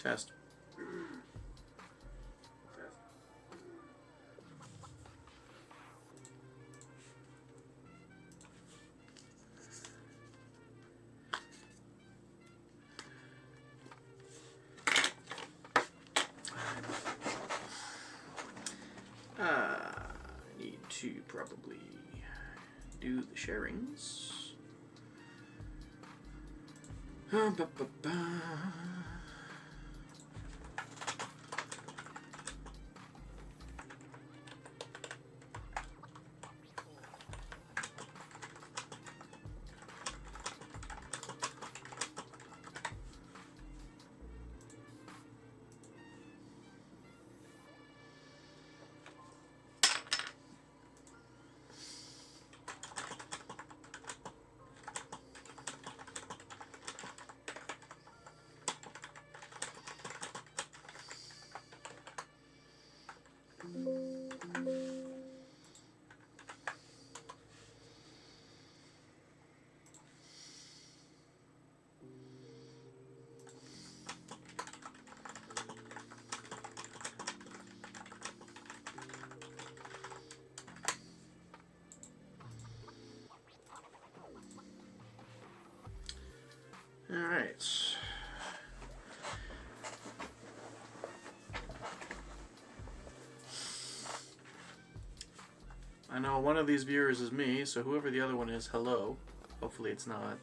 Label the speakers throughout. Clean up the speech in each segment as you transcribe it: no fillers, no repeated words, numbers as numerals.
Speaker 1: Test. I need to probably do the sharings. Alright. I know one of these viewers is me, so whoever the other one is, hello. Hopefully it's not.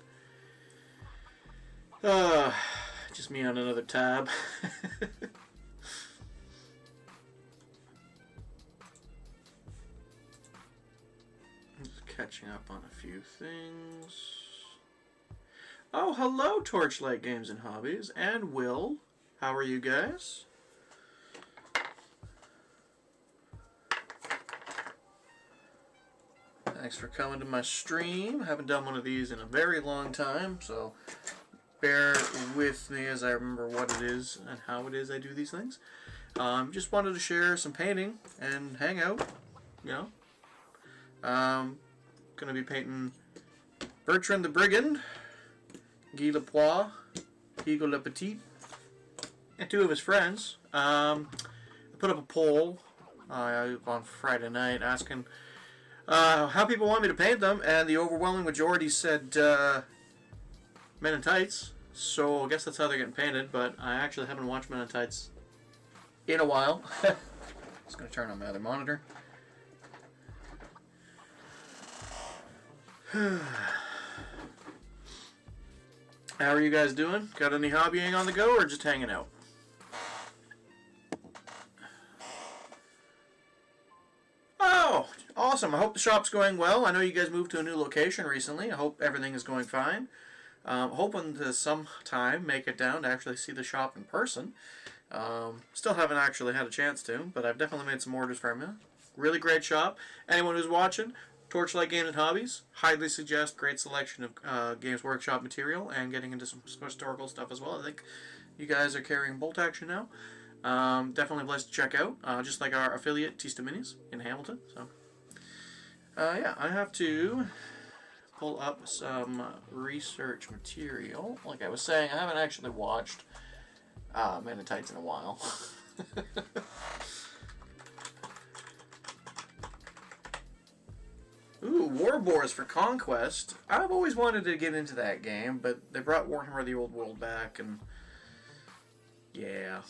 Speaker 1: Just me on another tab. Just catching up on a few things. Oh, hello, Torchlight Games and Hobbies, and Will. How are you guys? Thanks for coming to my stream. Haven't done one of these in a very long time, so bear with me as I remember what it is and how it is I do these things. Just wanted to share some painting and hang out, you know. Gonna be painting Betrand the Brigand, Guy Lepoix, Hugo Le Petit, and two of his friends. I put up a poll on Friday night asking how people want me to paint them, and the overwhelming majority said Men in Tights. So I guess that's how they're getting painted, but I actually haven't watched Men in Tights in a while. Just going to turn on my other monitor. How are you guys doing? Got any hobbying on the go or just hanging out? Oh, awesome. I hope the shop's going well. I know you guys moved to a new location recently. I hope everything is going fine. Hoping to sometime make it down to actually see the shop in person. Still haven't actually had a chance to, but I've definitely made some orders from you. Really great shop. Anyone who's watching, Torchlight Games and Hobbies, highly suggest. Great selection of Games Workshop material and getting into some historical stuff as well. I think you guys are carrying bolt action now. Definitely a place to check out, just like our affiliate Tista Minis in Hamilton. So, yeah, I have to pull up some research material. Like I was saying, I haven't actually watched Men in Tights in a while. Ooh, War Boars for Conquest. I've always wanted to get into that game, but they brought Warhammer the Old World back, and yeah.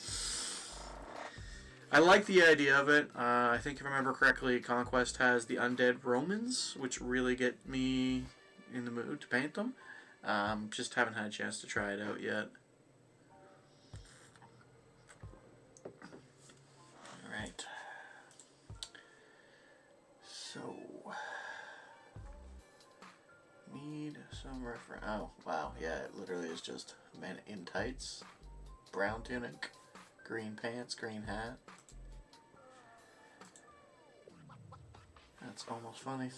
Speaker 1: I like the idea of it. I think if I remember correctly, Conquest has the Undead Romans, which really get me in the mood to paint them. Just haven't had a chance to try it out yet. Alright. So, need some reference. Oh, wow. Yeah, it literally is just Men in Tights. brown tunic, green pants, green hat. That's almost funny.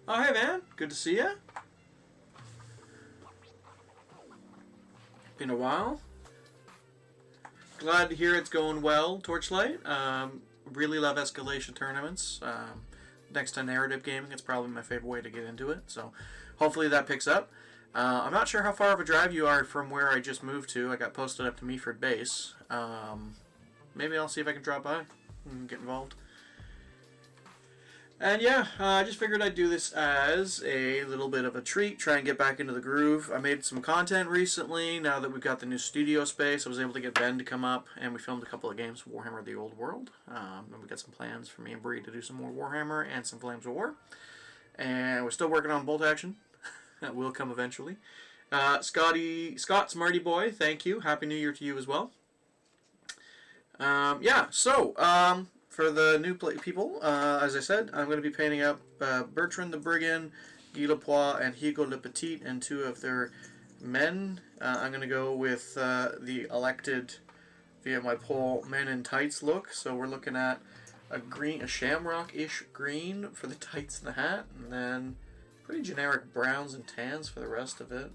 Speaker 1: Oh, hey man, good to see ya. Been a while. Glad to hear it's going well, Torchlight. Really love escalation tournaments. Next to narrative gaming, it's probably my favorite way to get into it. So hopefully that picks up. I'm not sure how far of a drive you are from where I just moved to. I got posted up to Meaford Base. Maybe I'll see if I can drop by and get involved. And yeah, I just figured I'd do this as a little bit of a treat, try and get back into the groove. I made some content recently. Now that we've got the new studio space, I was able to get Ben to come up, and we filmed a couple of games of Warhammer the Old World. And we got some plans for me and Bree to do some more Warhammer and some Flames of War. And we're still working on Bolt Action. That will come eventually. Scott Smarty Boy, thank you. Happy New Year to you as well. For the new people, as I said, I'm going to be painting up Betrand the Brigand, Guy Lepoix, and Hugo Le Petit, and two of their men. I'm going to go with the elected, via my poll, men in tights look. So we're looking at a shamrock-ish green for the tights and the hat, and then pretty generic browns and tans for the rest of it.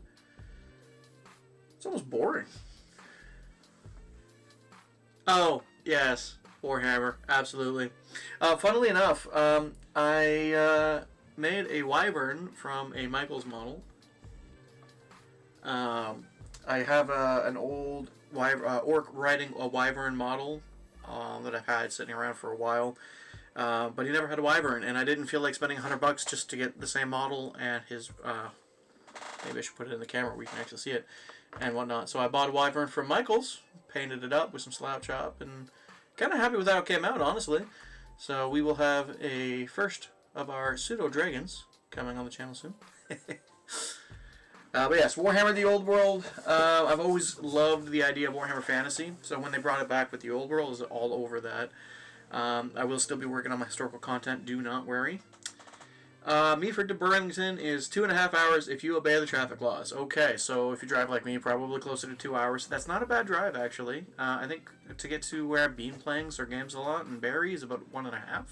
Speaker 1: It's almost boring. Oh, yes. Warhammer, absolutely. Funnily enough, I made a wyvern from a Michaels model. I have an old orc riding a wyvern model that I've had sitting around for a while, but he never had a wyvern, and I didn't feel like spending $100 just to get the same model and his. Maybe I should put it in the camera where you can actually see it and whatnot. So I bought a wyvern from Michaels, painted it up with some slap chop, and kind of happy with how it came out, honestly. So we will have a first of our pseudo dragons coming on the channel soon. But yes, Warhammer the Old World. I've always loved the idea of Warhammer Fantasy. So when they brought it back with the Old World, I was all over that. I will still be working on my historical content. Do not worry. Meaford to Burlington is 2.5 hours if you obey the traffic laws. Okay, so if you drive like me, probably closer to 2 hours. That's not a bad drive, actually. I think to get to where I've been playing Sir Games a lot and Barry is about 1.5.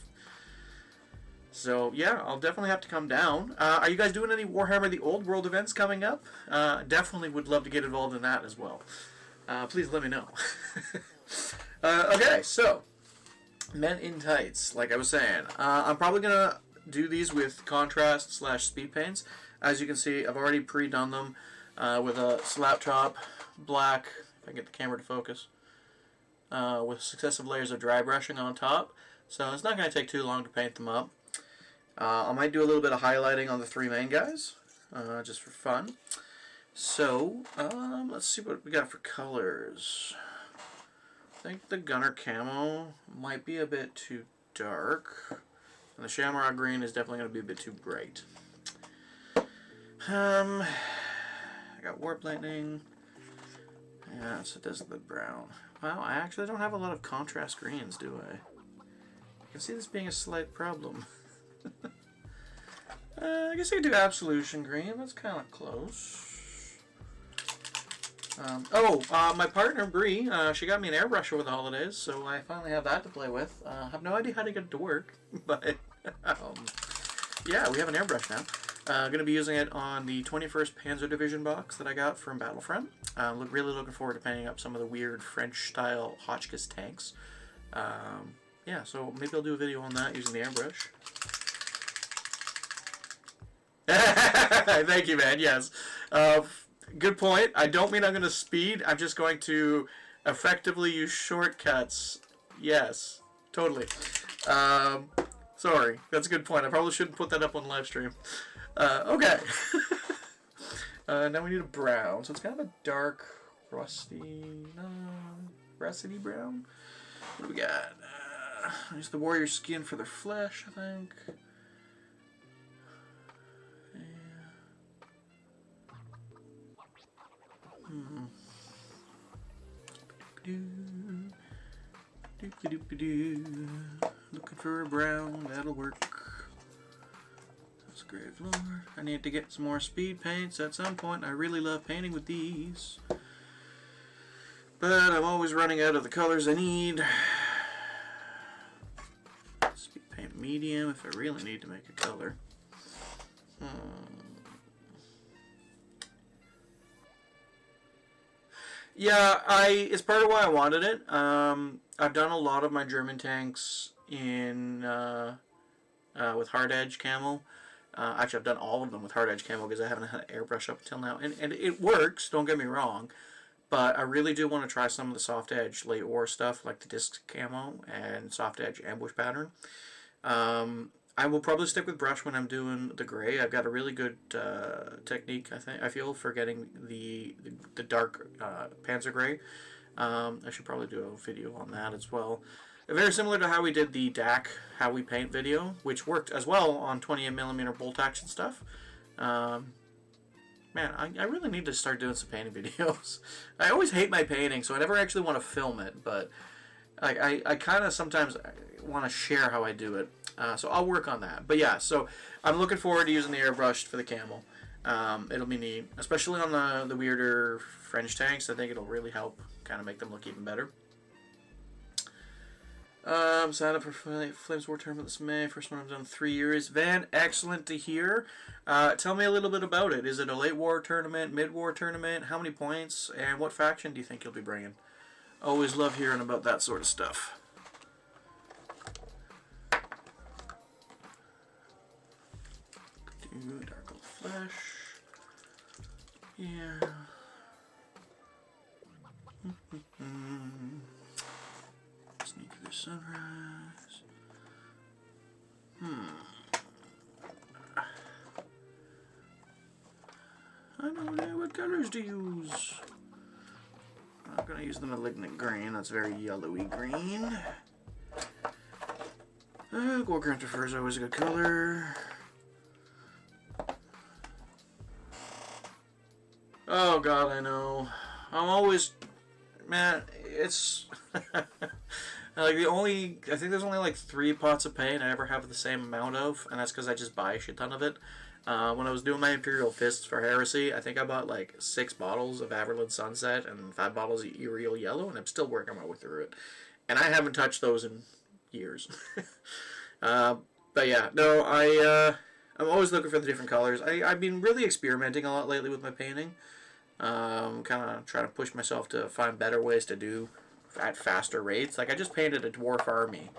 Speaker 1: So yeah, I'll definitely have to come down. Are you guys doing any Warhammer the Old World events coming up? Definitely would love to get involved in that as well. Please let me know. Okay, so men in tights, like I was saying. I'm probably going to do these with contrast / speed paints. As you can see, I've already pre-done them with a slap top, black, if I can get the camera to focus, with successive layers of dry brushing on top. So it's not going to take too long to paint them up. I might do a little bit of highlighting on the three main guys, just for fun. So, let's see what we got for colors. I think the Gunner Camo might be a bit too dark. And the Shamrock Green is definitely going to be a bit too bright. I got Warp Lightning. Yeah, so it does the brown. Wow, I actually don't have a lot of contrast greens, do I? I can see this being a slight problem. I guess I could do Absolution Green. That's kind of close. My partner, Bree, she got me an airbrush over the holidays, so I finally have that to play with. I have no idea how to get it to work, but yeah, we have an airbrush now. Going to be using it on the 21st Panzer Division box that I got from Battlefront. Really looking forward to painting up some of the weird French-style Hotchkiss tanks. Yeah, so maybe I'll do a video on that using the airbrush. Thank you, man. Yes. Good point. I don't mean I'm going to speed. I'm just going to effectively use shortcuts. Yes. Totally. Sorry. That's a good point. I probably shouldn't put that up on live stream. Okay. Now we need a brown. So it's kind of a dark, rusty brown. What do we got? Use the warrior skin for their flesh, I think. Looking for a brown, that'll work. Let's Grave Lord. I need to get some more speed paints at some point. I really love painting with these. But I'm always running out of the colors I need. Speed paint medium if I really need to make a color. Yeah, it's part of why I wanted it. I've done a lot of my German tanks in with hard edge camo. Actually, I've done all of them with hard edge camo because I haven't had an airbrush up until now, and it works. Don't get me wrong, but I really do want to try some of the soft edge late war stuff like the disc camo and soft edge ambush pattern. I will probably stick with brush when I'm doing the gray. I've got a really good technique, I feel, for getting the dark Panzer gray. I should probably do a video on that as well. Very similar to how we did the DAC How We Paint video, which worked as well on 28mm bolt action stuff. Man, I really need to start doing some painting videos. I always hate my painting, so I never actually want to film it, but I kind of sometimes want to share how I do it. So I'll work on that. But yeah, so I'm looking forward to using the airbrush for the camo. It'll be neat, especially on the weirder French tanks. I think it'll really help kind of make them look even better. Signed up for Flames War Tournament this May. First one I've done in 3 years. Van, excellent to hear. Tell me a little bit about it. Is it a late war tournament, mid-war tournament? How many points? And what faction do you think you'll be bringing? Always love hearing about that sort of stuff. Dark Old Flesh. Yeah. Sneak through sunrise. I don't know what colors to use. I'm not going to use the Malignant Green. That's very yellowy green. Gold Grafter Fur is always a good color. Oh god, I know. I'm always, man, it's like I think there's only like 3 pots of paint I ever have the same amount of, and that's because I just buy a shit ton of it. When I was doing my Imperial Fists for Heresy, I think I bought like 6 bottles of Averland Sunset and 5 bottles of Uriel Yellow, and I'm still working my way through it. And I haven't touched those in years. But yeah, no, I'm always looking for the different colors. I've been really experimenting a lot lately with my painting. Kind of trying to push myself to find better ways to do at faster rates. Like I just painted a dwarf army.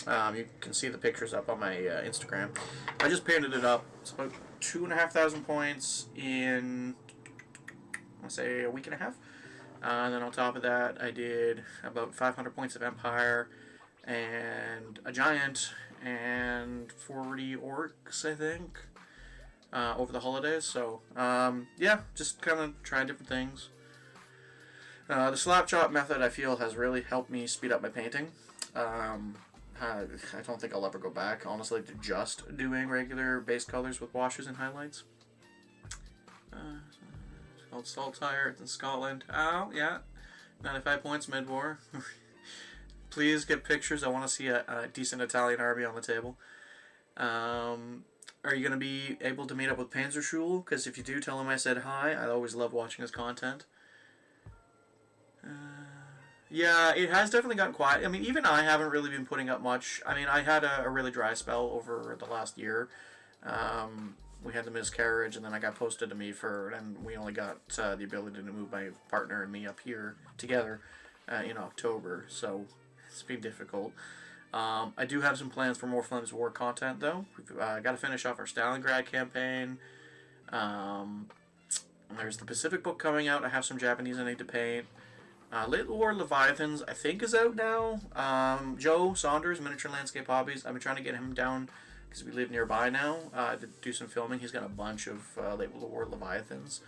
Speaker 1: You can see the pictures up on my Instagram. I just painted it up. It's about 2,500 points in, I'll say, a week and a half. And then on top of that, I did about 500 points of Empire and a Giant and 40 Orcs, I think, over the holidays. So, yeah, just kind of trying different things. The slap chop method, I feel, has really helped me speed up my painting. I don't think I'll ever go back, honestly, to just doing regular base colors with washes and highlights. Called Saltire, it's in Scotland. Oh, yeah. 95 points mid-war. Please get pictures. I want to see a decent Italian army on the table. Are you going to be able to meet up with Panzerschule? Because if you do, tell him I said hi. I always love watching his content. Yeah, it has definitely gotten quiet. I mean, even I haven't really been putting up much. I mean, I had a really dry spell over the last year. We had the miscarriage, and then I got posted to Meadford, and we only got the ability to move my partner and me up here together in October, so it's been difficult. I do have some plans for more Flames War content, though. We've got to finish off our Stalingrad campaign. There's the Pacific book coming out. I have some Japanese I need to paint. Little War Leviathans, I think, is out now. Joe Saunders, Miniature Landscape Hobbies, I've been trying to get him down because we live nearby now to do some filming. He's got a bunch of Late War Leviathans.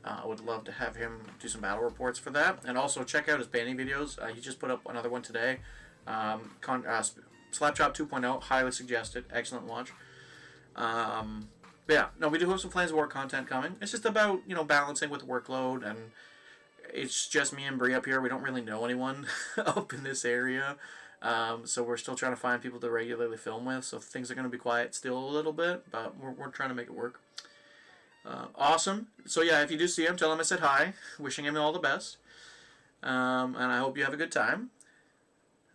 Speaker 1: I would love to have him do some battle reports for that. And also check out his painting videos. He just put up another one today. Slapchop 2.0, highly suggested. Excellent watch. But yeah, no, we do have some Flames of War content coming. It's just about, balancing with workload, and it's just me and Bree up here. We don't really know anyone up in this area. So we're still trying to find people to regularly film with. So things are going to be quiet still a little bit, but we're trying to make it work. Awesome. So yeah, if you do see him, tell him I said hi. Wishing him all the best. And I hope you have a good time.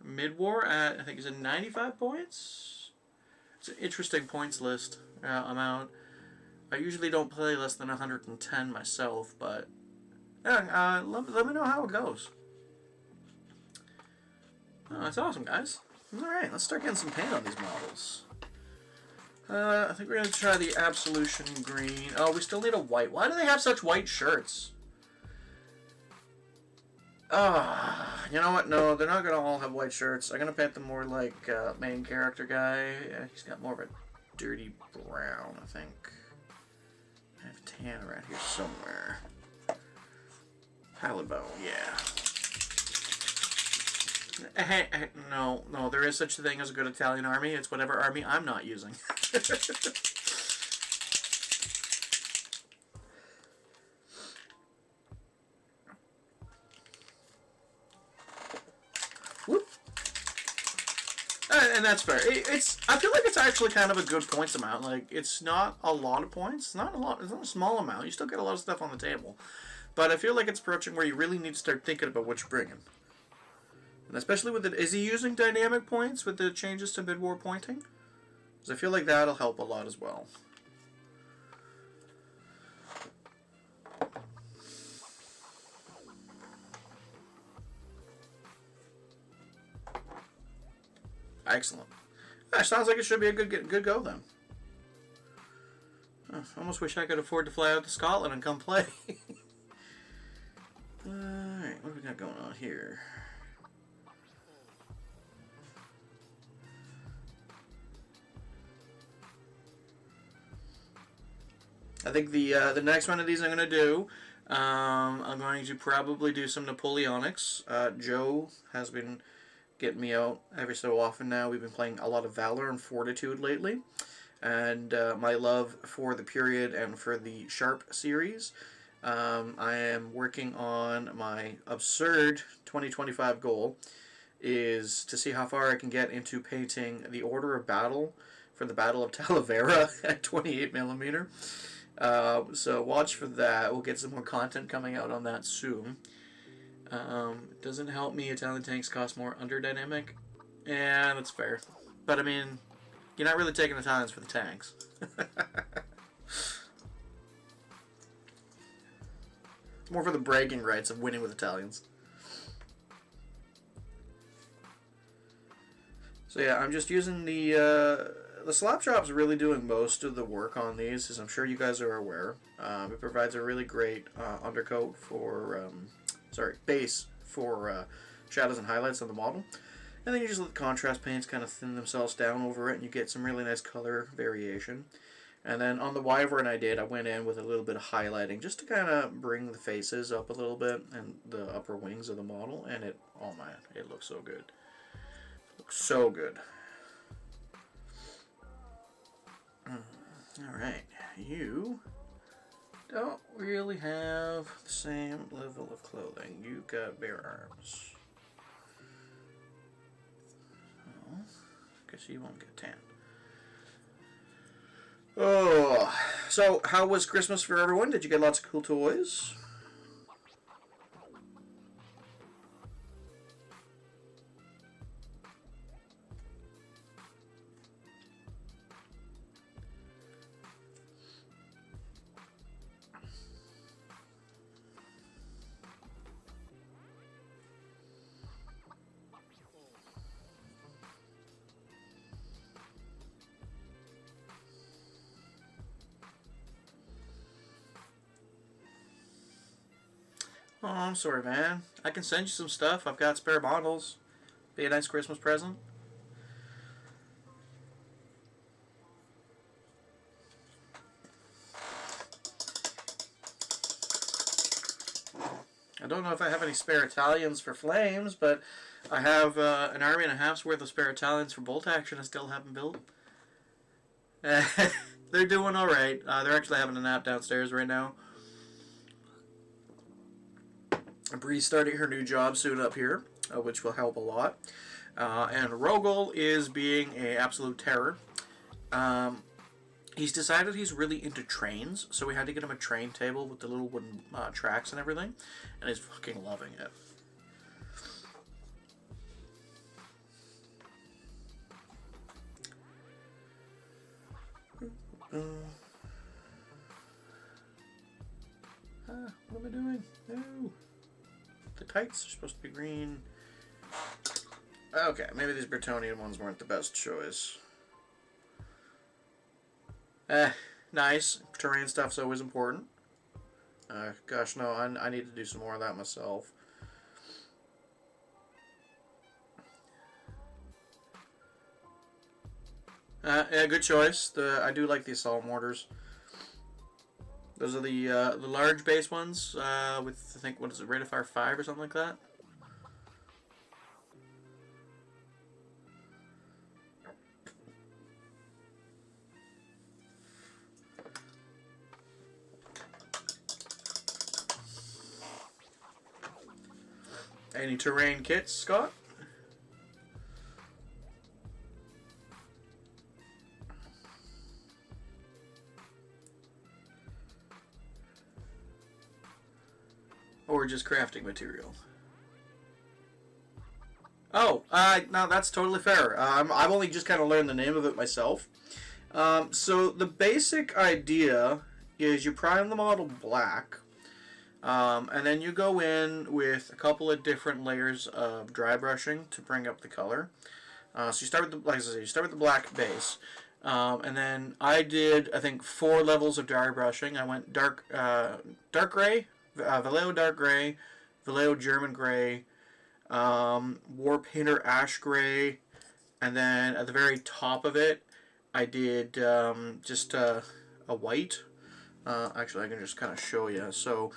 Speaker 1: Mid-war at, I think, is it 95 points? It's an interesting points list amount. I usually don't play less than 110 myself, but yeah, let me know how it goes. Oh, that's awesome, guys. Alright, let's start getting some paint on these models. I think we're going to try the Absolution Green. Oh, we still need a white. Why do they have such white shirts? You know what? No, they're not going to all have white shirts. I'm going to paint them more like main character guy. Yeah, he's got more of a dirty brown, I think. I have tan around here somewhere. Halibone, yeah. No, there is such a thing as a good Italian army. It's whatever army I'm not using. Whoop. And that's fair. I feel like it's actually kind of a good points amount. Like, it's not a lot of points. It's not a small amount. You still get a lot of stuff on the table. But I feel like it's approaching where you really need to start thinking about what you're bringing. And especially with is he using dynamic points with the changes to mid-war pointing? Because I feel like that'll help a lot as well. Excellent. Sounds like it should be a good go then. I almost wish I could afford to fly out to Scotland and come play. Alright, what do we got going on here? I think the next one of these I'm going to do, I'm going to probably do some Napoleonics. Joe has been getting me out every so often now. We've been playing a lot of Valor and Fortitude lately. And my love for the period and for the Sharp series. I am working on my absurd 2025 goal is to see how far I can get into painting the Order of Battle for the Battle of Talavera at 28mm. So watch for that. We'll get some more content coming out on that soon. It doesn't help me Italian tanks cost more under dynamic. Yeah, that's fair. But I mean, you're not really taking Italians for the tanks. It's more for the bragging rights of winning with Italians. So yeah, I'm just using the slap shop's really doing most of the work on these, as I'm sure you guys are aware. It provides a really great undercoat for, base for shadows and highlights on the model. And then you just let the contrast paints kind of thin themselves down over it, and you get some really nice color variation. And then on the Wyvern I went in with a little bit of highlighting just to kind of bring the faces up a little bit and the upper wings of the model, and oh man, it looks so good. It looks so good. Alright, you don't really have the same level of clothing. You got bare arms. So, guess you won't get tan. Oh, so how was Christmas for everyone? Did you get lots of cool toys? Oh, I'm sorry, man. I can send you some stuff. I've got spare bottles. Be a nice Christmas present. I don't know if I have any spare Italians for flames, but I have an army and a half's worth of spare Italians for bolt action I still haven't built. They're doing alright. They're actually having a nap downstairs right now. Bree's starting her new job soon up here, which will help a lot. And Rogel is being an absolute terror. He's decided he's really into trains, so we had to get him a train table with the little wooden tracks and everything, and he's fucking loving it. What am I doing? No. The tights are supposed to be green. Okay, maybe these Bretonian ones weren't the best choice. Nice. Terrain stuff's always important. Gosh, no, I need to do some more of that myself. Yeah, good choice. I do like the assault mortars. Those are the large base ones with, I think, what is it, rate of fire 5 or something like that? Any terrain kits, Scott? Or just crafting material? Oh, no, that's totally fair. I've only just kind of learned the name of it myself. So the basic idea is you prime the model black, and then you go in with a couple of different layers of dry brushing to bring up the color. So you start with the, like I said, you start with the black base, and then I did, I think, 4 levels of dry brushing. I went dark gray, Vallejo dark gray, Vallejo German gray, War Painter ash gray, and then at the very top of it, I did just a white. Actually, I can just kind of show you. So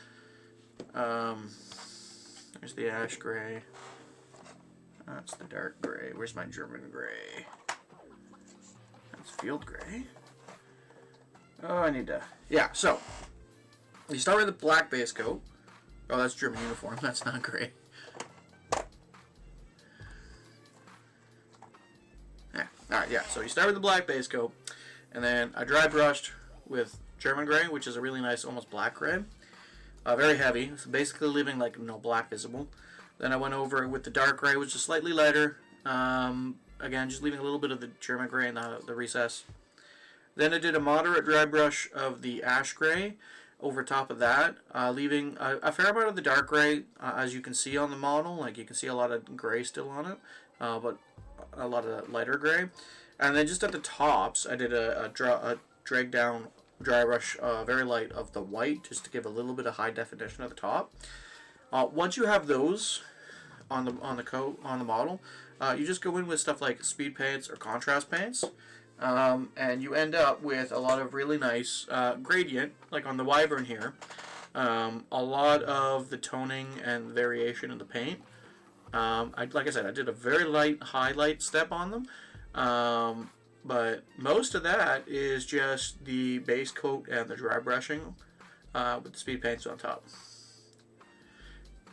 Speaker 1: there's the ash gray. That's the dark gray. Where's my German gray? That's field gray. Oh, I need to... Yeah, so you start with the black base coat. Oh, that's German uniform. That's not gray. Yeah. Alright, yeah. So you start with the black base coat, and then I dry brushed with German gray, which is a really nice, almost black gray. Very heavy, so basically leaving like no black visible. Then I went over with the dark gray, which is slightly lighter. Again, just leaving a little bit of the German gray in the recess. Then I did a moderate dry brush of the ash gray over top of that, leaving a fair amount of the dark gray, as you can see on the model. Like, you can see a lot of gray still on it, but a lot of lighter gray. And then just at the tops, I did a drag down dry brush, very light, of the white, just to give a little bit of high definition at the top. Once you have those on the model, you just go in with stuff like speed paints or contrast paints, and you end up with a lot of really nice gradient, like on the Wyvern here. A lot of the toning and variation in the paint. Like I said, I did a very light highlight step on them. But most of that is just the base coat and the dry brushing with the speed paints on top.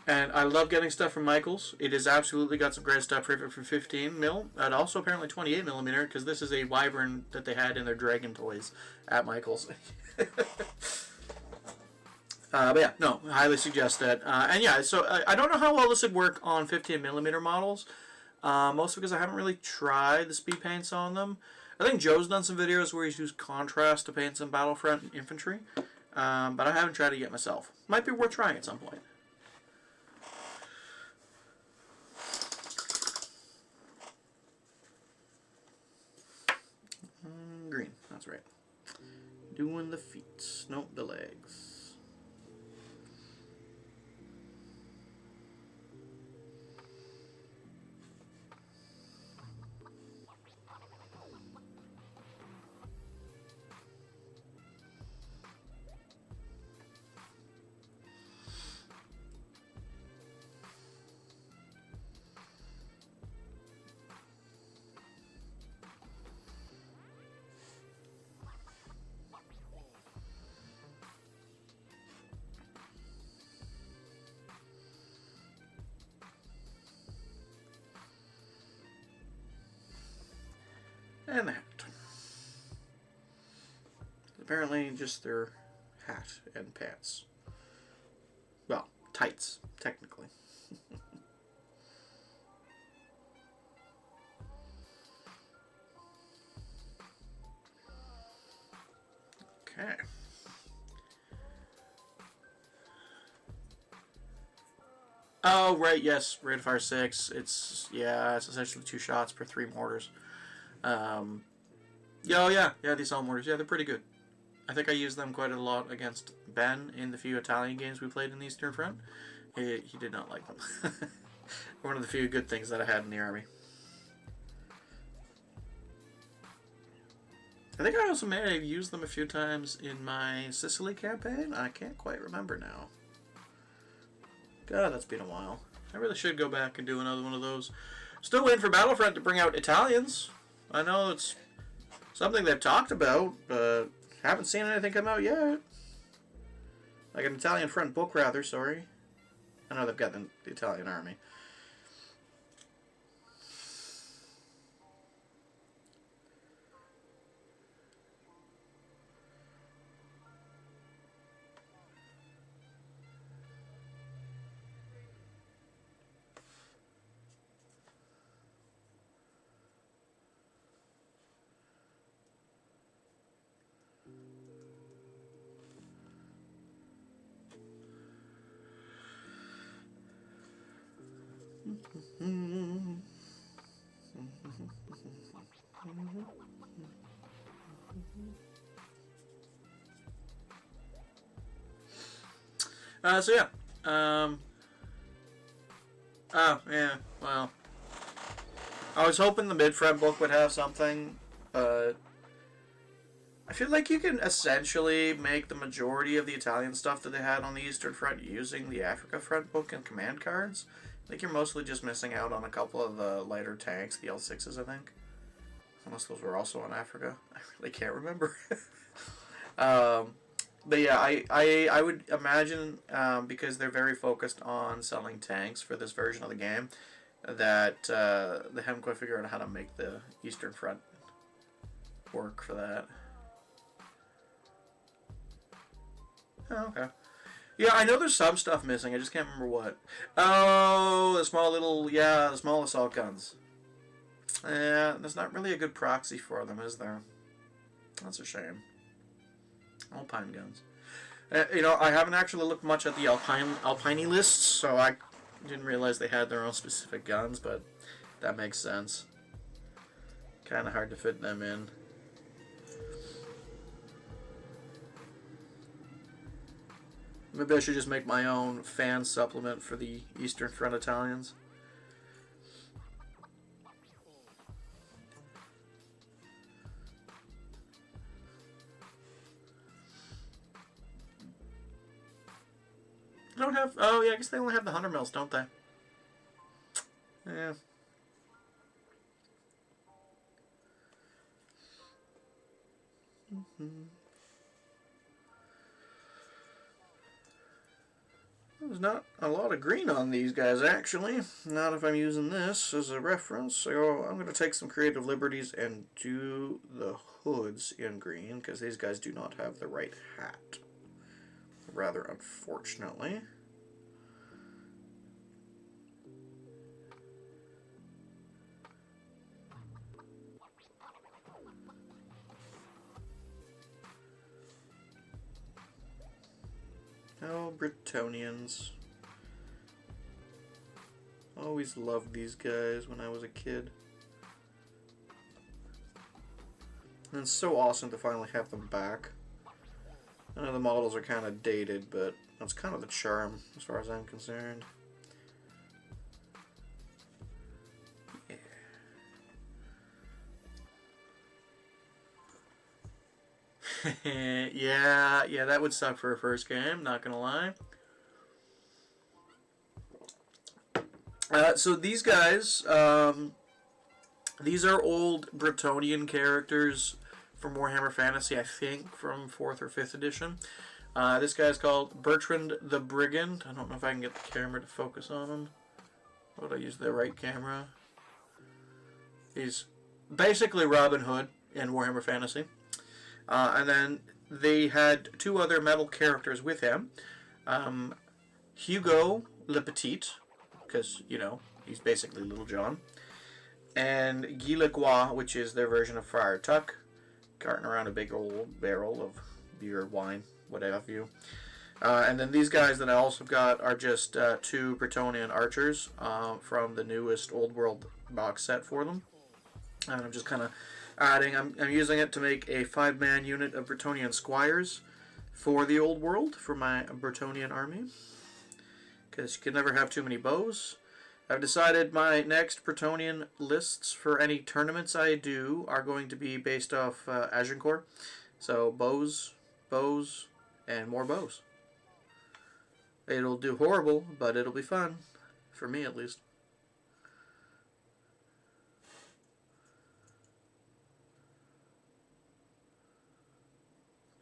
Speaker 1: And I love getting stuff from Michaels. It has absolutely got some great stuff for 15mm, and also apparently 28mm, because this is a Wyvern that they had in their Dragon toys at Michaels. But yeah, no, I highly suggest that. And yeah, so I don't know how well this would work on 15mm models, mostly because I haven't really tried the speed paints on them. I think Joe's done some videos where he's used contrast to paint some Battlefront infantry, but I haven't tried it yet myself. Might be worth trying at some point. Green, that's right. Doing the feet, nope, the legs. And the hat. Apparently just their hat and pants. Well, tights, technically. Okay. Oh, right, yes, rate of fire 6. It's essentially 2 shots per 3 mortars. Yeah, these assault mortars, yeah, they're pretty good. I think I used them quite a lot against Ben in the few Italian games we played in the Eastern Front. He did not like them. One of the few good things that I had in the army. I think I also may have used them a few times in my Sicily campaign. I can't quite remember now. God, that's been a while. I really should go back and do another one of those. Still waiting for Battlefront to bring out Italians. I know it's something they've talked about, but haven't seen anything come out yet. Like an Italian front book, rather, sorry. I know they've got the Italian army. So yeah. Oh, yeah, well. I was hoping the mid-front book would have something, but I feel like you can essentially make the majority of the Italian stuff that they had on the Eastern Front using the Africa Front book and command cards. I think you're mostly just missing out on a couple of the lighter tanks, the L6s, I think. Unless those were also on Africa. I really can't remember. But yeah, I would imagine, because they're very focused on selling tanks for this version of the game, that they haven't quite figured out how to make the Eastern Front work for that. Oh, okay. Yeah, I know there's some stuff missing. I just can't remember what. Oh, the small assault guns. Yeah, there's not really a good proxy for them, is there? That's a shame. Alpine guns. I haven't actually looked much at the Alpine lists, so I didn't realize they had their own specific guns, but that makes sense. Kind of hard to fit them in. Maybe I should just make my own fan supplement for the Eastern Front Italians. They don't have... Oh, yeah, I guess they only have the 100 mils, don't they? Yeah. There's not a lot of green on these guys, actually. Not if I'm using this as a reference. So I'm going to take some creative liberties and do the hoods in green, because these guys do not have the right hat. Rather unfortunately. Oh, Bretonians. Always loved these guys when I was a kid. And it's so awesome to finally have them back. I know the models are kind of dated, but that's kind of the charm as far as I'm concerned. Yeah. yeah, that would suck for a first game, not gonna lie. So these guys, these are old Bretonian characters from Warhammer Fantasy, I think, from 4th or 5th edition. This guy's called Betrand the Brigand. I don't know if I can get the camera to focus on him. Would I use the right camera? He's basically Robin Hood in Warhammer Fantasy. And then they had 2 other metal characters with him. Hugo Le Petit, because, you know, he's basically Little John. And Guy Le Gua, which is their version of Friar Tuck, carting around a big old barrel of beer, wine, what have you. And then these guys that I also got are just 2 Bretonian archers from the newest Old World box set for them. And I'm just kind of adding, I'm using it to make a 5-man unit of Bretonian squires for the Old World, for my Bretonian army. Because you can never have too many bows. I've decided my next Bretonian lists for any tournaments I do are going to be based off Agincourt. So bows, and more bows. It'll do horrible, but it'll be fun. For me, at least.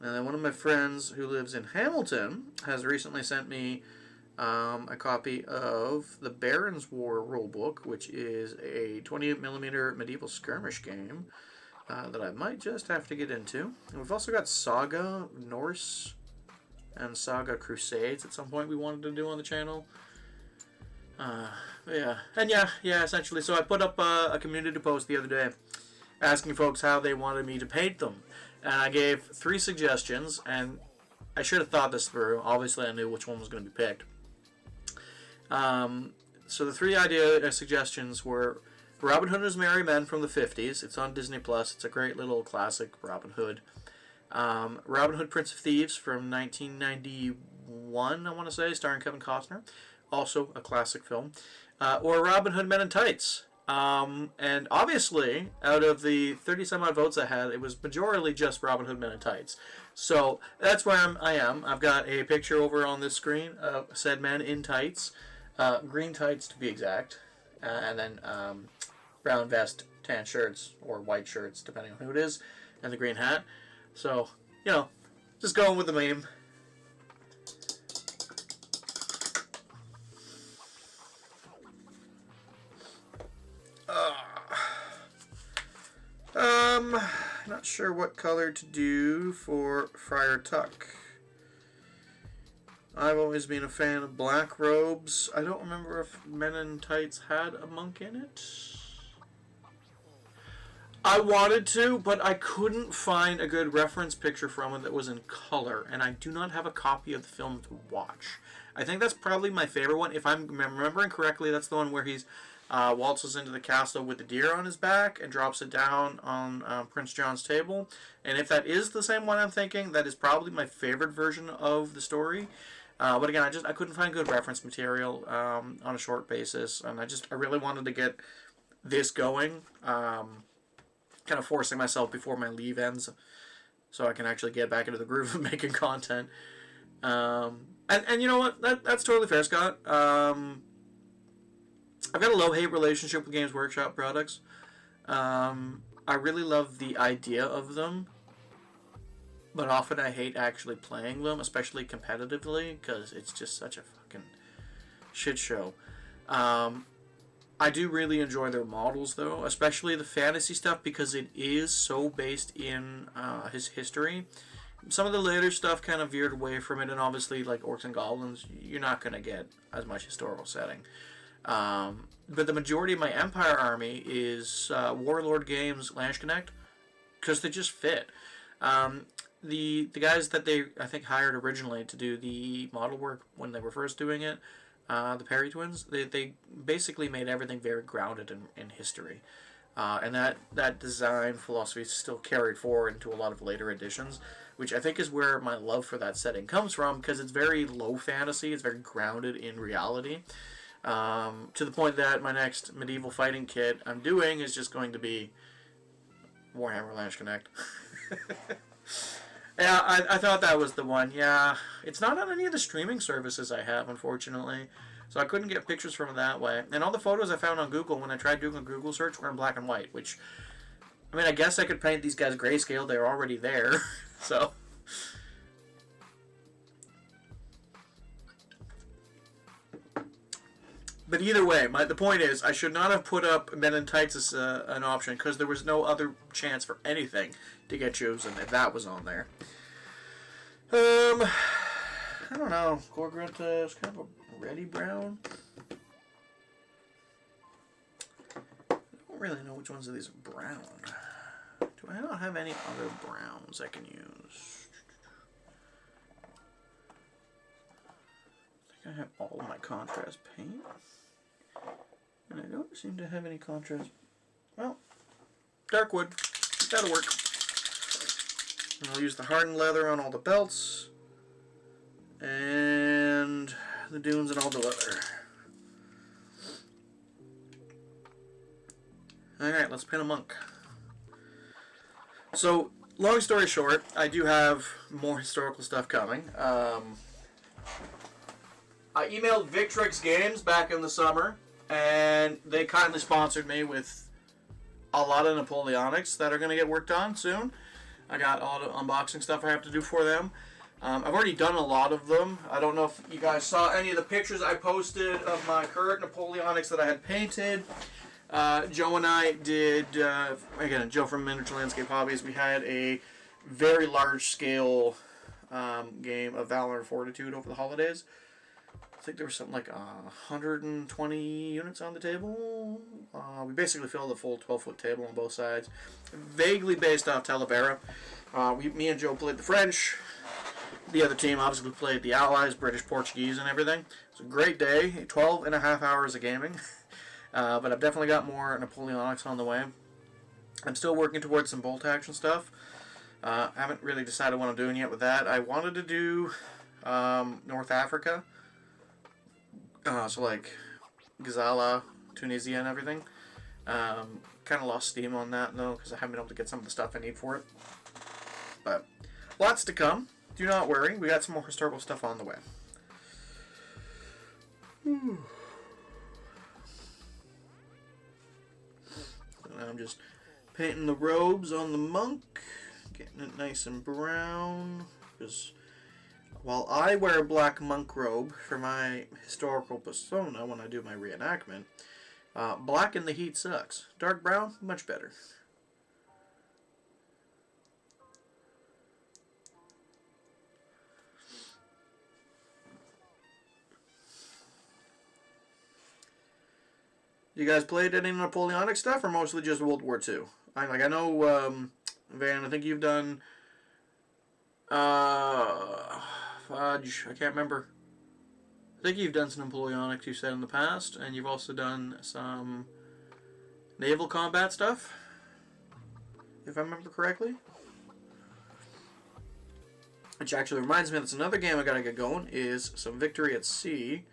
Speaker 1: And then one of my friends who lives in Hamilton has recently sent me a copy of the Baron's War rulebook, which is a 28mm medieval skirmish game that I might just have to get into. And we've also got Saga Norse and Saga Crusades at some point we wanted to do on the channel. Yeah, and yeah, essentially. So I put up a community post the other day asking folks how they wanted me to paint them. And I gave 3 suggestions, and I should have thought this through. Obviously, I knew which one was going to be picked. So the 3 suggestions were Robin Hood and His Merry Men from the 50s. It's on Disney+. It's a great little classic Robin Hood. Robin Hood Prince of Thieves from 1991, I want to say, starring Kevin Costner. Also a classic film. Or Robin Hood Men in Tights. And obviously, out of the 30-some-odd votes I had, it was majorly just Robin Hood Men in Tights. So that's where I am. I've got a picture over on this screen of said men in tights. Green tights to be exact. And then brown vest, tan shirts, or white shirts, depending on who it is, and the green hat. So, you know, just going with the meme. Not sure what color to do for Friar Tuck. I've always been a fan of black robes. I don't remember if Men in Tights had a monk in it. I wanted to, but I couldn't find a good reference picture from it that was in color, and I do not have a copy of the film to watch. I think that's probably my favorite one. If I'm remembering correctly, that's the one where he's waltzes into the castle with the deer on his back and drops it down on Prince John's table. And if that is the same one I'm thinking, that is probably my favorite version of the story. But again, I couldn't find good reference material on a short basis, and I really wanted to get this going, kind of forcing myself before my leave ends, so I can actually get back into the groove of making content. And you know what? That's totally fair, Scott. I've got a love-hate relationship with Games Workshop products. I really love the idea of them, but often I hate actually playing them, especially competitively, because it's just such a fucking shit show. I do really enjoy their models, though, especially the fantasy stuff, because it is so based in his history. Some of the later stuff kind of veered away from it, and obviously, like Orcs and Goblins, you're not going to get as much historical setting. But the majority of my Empire army is Warlord Games Landsconnect, because they just fit. The guys that they, I think, hired originally to do the model work when they were first doing it, the Perry twins, they basically made everything very grounded in history. And that design philosophy is still carried forward into a lot of later editions, which I think is where my love for that setting comes from, because it's very low fantasy, it's very grounded in reality. To the point that my next medieval fighting kit I'm doing is just going to be Warhammer Landsconnect. Yeah, I thought that was the one. Yeah, it's not on any of the streaming services I have, unfortunately. So I couldn't get pictures from it that way. And all the photos I found on Google when I tried doing a Google search were in black and white, which, I mean, I guess I could paint these guys grayscale. They're already there. So, But either way, the point is, I should not have put up Men in Tights as an option because there was no other chance for anything to get chosen if that was on there. I don't know. Gorgrit is kind of a reddy brown. I don't really know which ones of these are brown. Do I not have any other browns I can use? I think I have all of my contrast paint. And I don't seem to have any contrast. Well, dark wood. That'll work. And I'll use the hardened leather on all the belts. And the dunes and all the leather. Alright, let's pin a monk. So, long story short, I do have more historical stuff coming. I emailed Victrix Games back in the summer, and they kindly sponsored me with a lot of Napoleonics that are going to get worked on soon. I got all the unboxing stuff I have to do for them. I've already done a lot of them. I don't know if you guys saw any of the pictures I posted of my current Napoleonics that I had painted. Joe and I did, again, Joe from Miniature Landscape Hobbies, we had a very large-scale game of Valor and Fortitude over the holidays. I think there was something like 120 units on the table. We basically filled a full 12-foot table on both sides. Vaguely based off Talavera. Me and Joe played the French. The other team obviously played the Allies, British, Portuguese, and everything. It was a great day. 12 and a half hours of gaming. But I've definitely got more Napoleonics on the way. I'm still working towards some bolt action stuff. I haven't really decided what I'm doing yet with that. I wanted to do North Africa. So like Gazala, Tunisia, and everything. Kind of lost steam on that though because I haven't been able to get some of the stuff I need for it. But lots to come. Do not worry. We got some more historical stuff on the way. And I'm just painting the robes on the monk, getting it nice and brown. Because while I wear a black monk robe for my historical persona when I do my reenactment, black in the heat sucks. Dark brown, much better. You guys played any Napoleonic stuff, or mostly just World War II? I know, Van, I think you've done, fudge, I can't remember. I think you've done some Napoleonics, you said, in the past, and you've also done some naval combat stuff, if I remember correctly. Which actually reminds me, that's another game I gotta get going, is some Victory at Sea.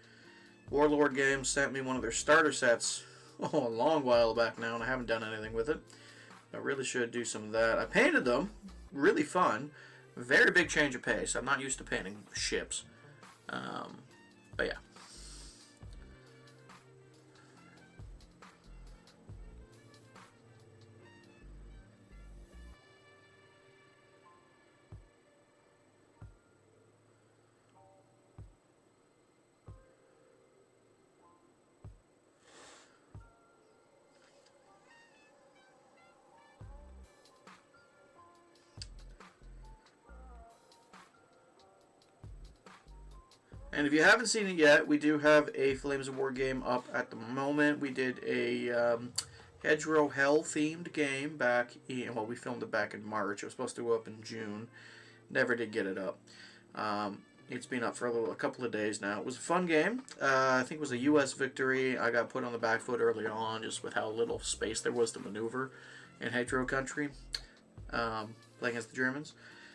Speaker 1: Warlord Games sent me one of their starter sets a long while back now, and I haven't done anything with it. I really should do some of that. I painted them. Really fun. Very big change of pace. I'm not used to painting ships. But yeah. And if you haven't seen it yet, we do have a Flames of War game up at the moment. We did a Hedgerow Hell themed game back in, well, we filmed it back in March. It was supposed to go up in June. Never did get it up. It's been up for a couple of days now. It was a fun game. I think it was a U.S. victory. I got put on the back foot early on just with how little space there was to maneuver in Hedgerow country, playing against the Germans.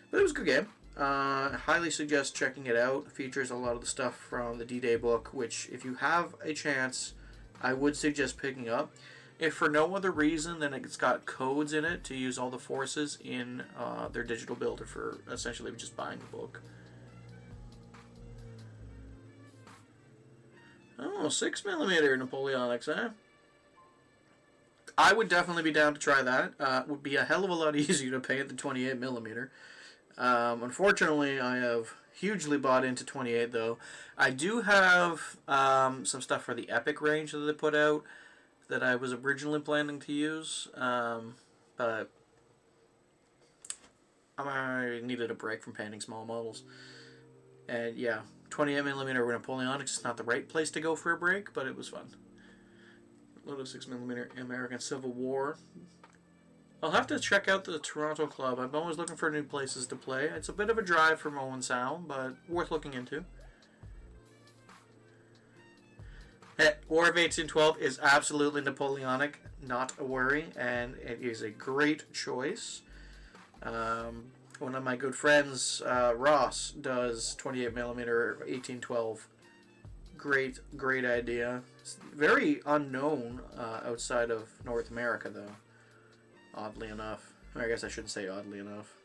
Speaker 1: But it was a good game. Highly suggest checking it out. It features a lot of the stuff from the D-Day book, which if you have a chance, I would suggest picking up. If for no other reason than it's got codes in it to use all the forces in their digital builder for essentially just buying the book. Oh, 6mm Napoleonics, eh? I would definitely be down to try that. It would be a hell of a lot easier to paint than 28mm. Unfortunately, I have hugely bought into 28 though. I do have some stuff for the Epic range that they put out that I was originally planning to use, but I needed a break from painting small models. And yeah, 28mm Napoleonics is not the right place to go for a break, but it was fun. A lot of 6mm American Civil War. I'll have to check out the Toronto Club. I'm always looking for new places to play. It's a bit of a drive from Owen Sound, but worth looking into. War of 1812 is absolutely Napoleonic, not a worry, and it is a great choice. One of my good friends, Ross, does 28mm 1812. Great idea. It's very unknown outside of North America, though. Oddly enough. I guess I shouldn't say oddly enough.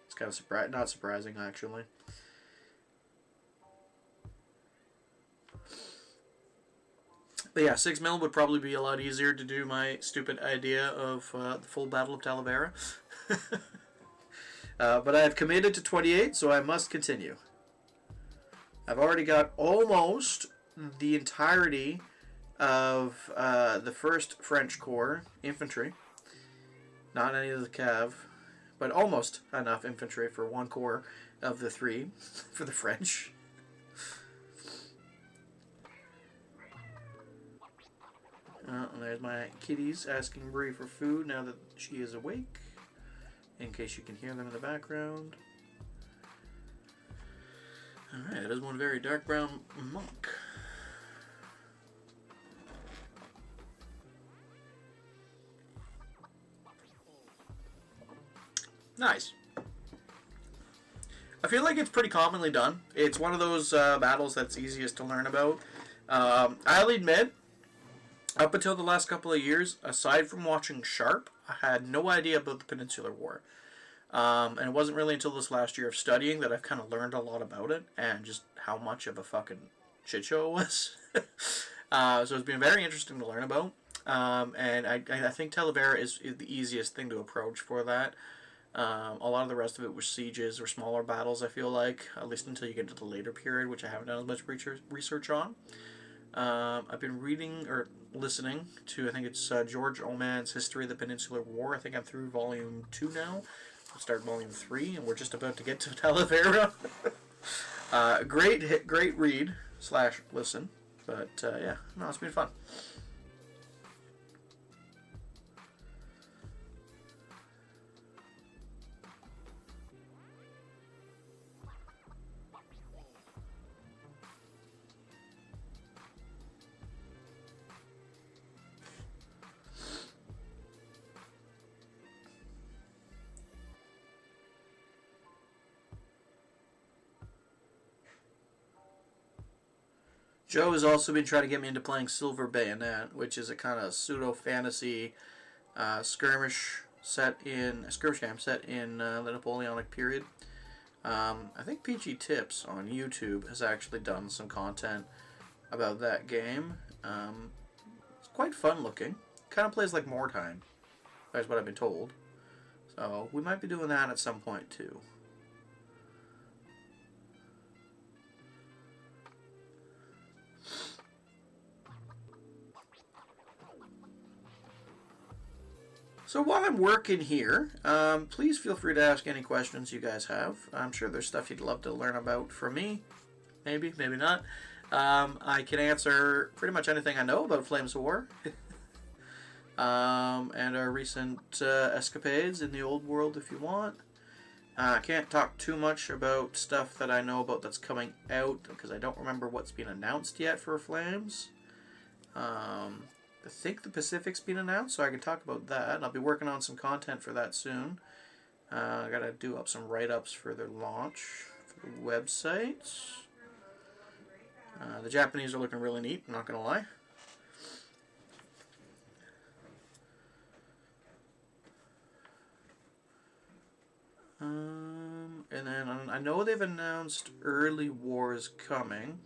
Speaker 1: It's kind of not surprising, actually. But yeah, 6mm would probably be a lot easier to do my stupid idea of the full Battle of Talavera. But I have committed to 28, so I must continue. I've already got almost the entirety of the 1st French Corps infantry. Not any of the cav, but almost enough infantry for 1 corps of the 3 for the French. And there's my kitties asking Brie for food now that she is awake, in case you can hear them in the background. Alright, that is one very dark brown monk. Nice. I feel like it's pretty commonly done. It's one of those battles that's easiest to learn about. I'll admit, up until the last couple of years, aside from watching Sharp, I had no idea about the Peninsular War. And it wasn't really until this last year of studying that I've kind of learned a lot about it and just how much of a fucking shit show it was. So it's been very interesting to learn about. And I think Talavera is the easiest thing to approach for that. A lot of the rest of it was sieges or smaller battles, I feel like, at least until you get to the later period, which I haven't done as much research on. I've been reading or listening to, I think it's George Oman's History of the Peninsular War. I think I'm through volume 2 now. I'll start volume 3, and we're just about to get to Talavera. Great read / listen. But yeah, no, it's been fun. Joe has also been trying to get me into playing Silver Bayonet, which is a kind of pseudo-fantasy skirmish game set in the Napoleonic period. I think PG Tips on YouTube has actually done some content about that game. It's quite fun looking. Kind of plays like Mordheim, that's what I've been told. So we might be doing that at some point too. So while I'm working here, please feel free to ask any questions you guys have. I'm sure there's stuff you'd love to learn about from me. Maybe, maybe not. I can answer pretty much anything I know about Flames of War. And our recent escapades in the old world if you want. I can't talk too much about stuff that I know about that's coming out because I don't remember what's been announced yet for Flames. I think the Pacific's been announced, so I can talk about that. I'll be working on some content for that soon. I gotta do up some write-ups for their launch for the website. The Japanese are looking really neat, I'm not gonna lie. And then I know they've announced Early Wars coming.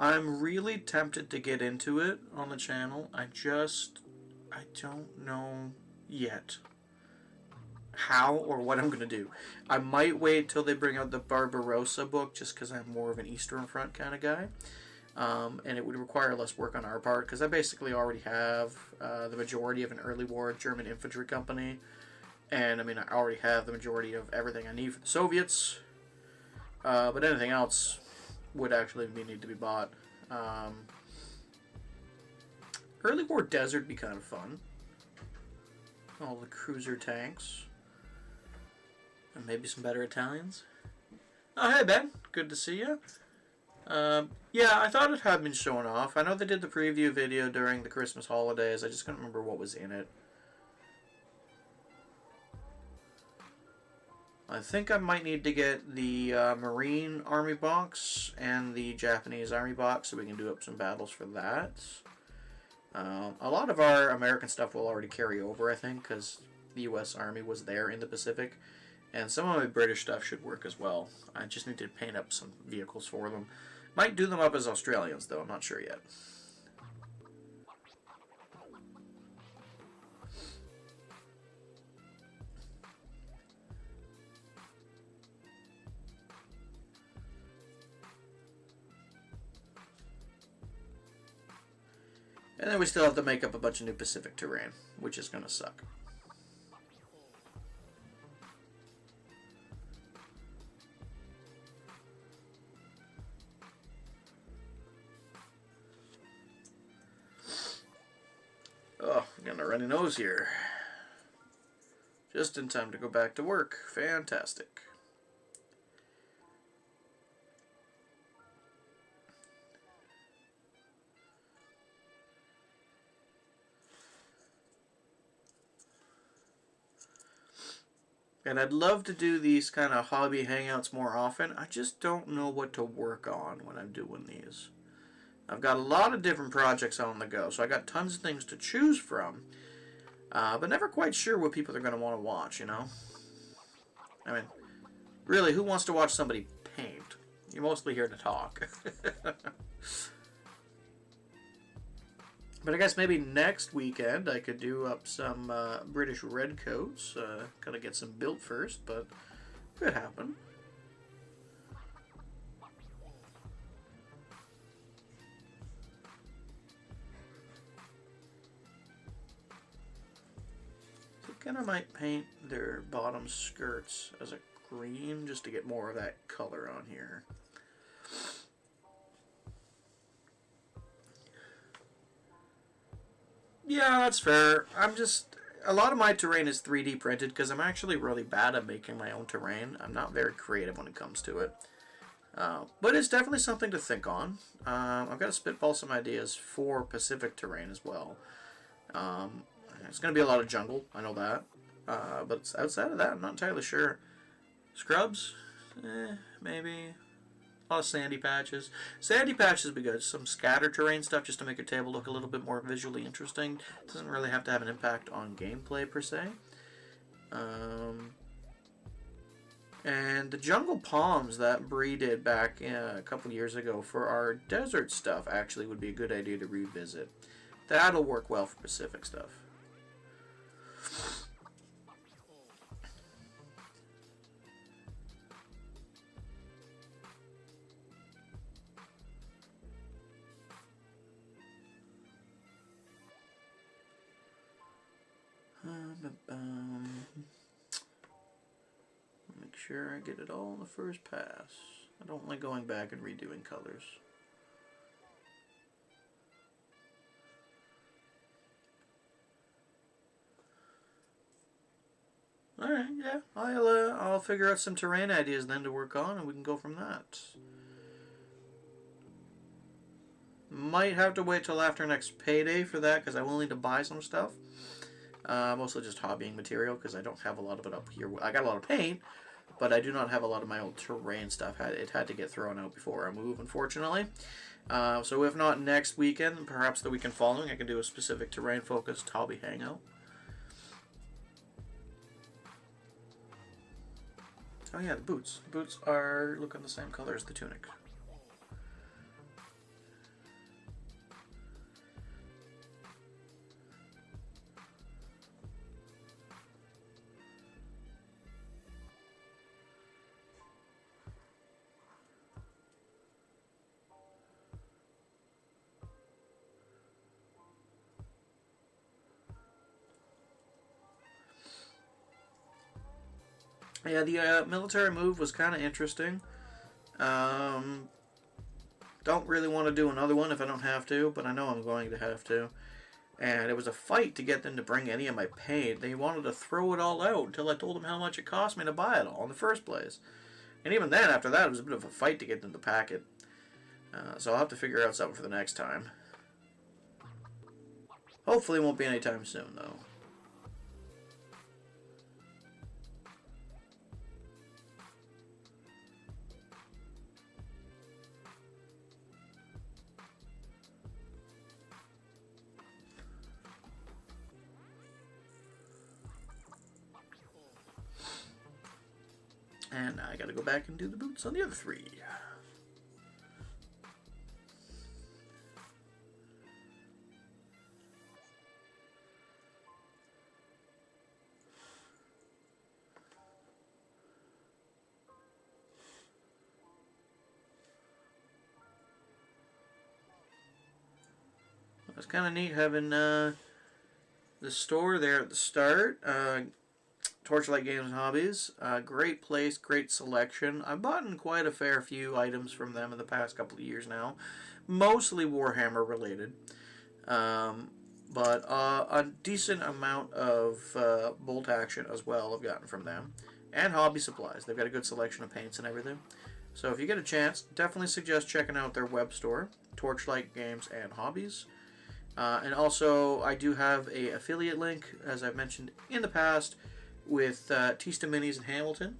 Speaker 1: I'm really tempted to get into it on the channel. I don't know yet how or what I'm going to do. I might wait till they bring out the Barbarossa book, just because I'm more of an Eastern Front kind of guy. And it would require less work on our part, because I basically already have the majority of an early war German infantry company. And, I mean, I already have the majority of everything I need for the Soviets. But anything else would actually need to be bought. Early war desert would be kind of fun. All the cruiser tanks. And maybe some better Italians. Oh, hey, Ben. Good to see you. Yeah, I thought it had been shown off. I know they did the preview video during the Christmas holidays. I just couldn't remember what was in it. I think I might need to get the Marine Army box and the Japanese Army box so we can do up some battles for that. A lot of our American stuff will already carry over, I think, because the U.S. Army was there in the Pacific. And some of my British stuff should work as well. I just need to paint up some vehicles for them. Might do them up as Australians, though. I'm not sure yet. And then we still have to make up a bunch of new Pacific terrain, which is going to suck. Oh, I'm getting a runny nose here. Just in time to go back to work. Fantastic. And I'd love to do these kind of hobby hangouts more often. I just don't know what to work on when I'm doing these. I've got a lot of different projects on the go, so I got tons of things to choose from. But never quite sure what people are going to want to watch, you know? I mean, really, who wants to watch somebody paint? You're mostly here to talk. But I guess maybe next weekend I could do up some British redcoats. Gotta get some built first, but could happen. I think I might paint their bottom skirts as a green just to get more of that color on here. Yeah, that's fair. A lot of my terrain is 3D printed because I'm actually really bad at making my own terrain. I'm not very creative when it comes to it. But it's definitely something to think on. I've got to spitball some ideas for Pacific terrain as well. It's going to be a lot of jungle, I know that. But outside of that, I'm not entirely sure. Scrubs? Maybe. A lot of sandy patches. Sandy patches would be good. Some scatter terrain stuff just to make your table look a little bit more visually interesting. Doesn't really have to have an impact on gameplay per se. And the jungle palms that Bree did back a couple years ago for our desert stuff actually would be a good idea to revisit. That'll work well for Pacific stuff. Make sure I get it all in the first pass. I don't like going back and redoing colors. Alright, yeah. I'll figure out some terrain ideas then to work on and we can go from that. Might have to wait till after next payday for that because I will need to buy some stuff. Mostly just hobbying material because I don't have a lot of it up here. I got a lot of paint, but I do not have a lot of my old terrain stuff. It had to get thrown out before I move, unfortunately. So if not next weekend, perhaps the weekend following, I can do a specific terrain-focused hobby hangout. Oh yeah, the boots. The boots are looking the same color as the tunic. Yeah, the military move was kind of interesting. Um, don't really want to do another one if I don't have to, but I know I'm going to have to. And it was a fight to get them to bring any of my paint. They wanted to throw it all out until I told them how much it cost me to buy it all in the first place. And even then, after that, it was a bit of a fight to get them to pack it. So I'll have to figure out something for the next time. Hopefully it won't be anytime soon, though. And I gotta go back and do the boots on the other three. It's kind of neat having the store there at the start. Torchlight Games and Hobbies. Great place, great selection. I've bought in quite a fair few items from them in the past couple of years now. Mostly Warhammer related. But a decent amount of bolt action as well I've gotten from them. And hobby supplies. They've got a good selection of paints and everything. So if you get a chance, definitely suggest checking out their web store, Torchlight Games and Hobbies. And also, I do have a affiliate link, as I've mentioned in the past, with Tista Minis in Hamilton.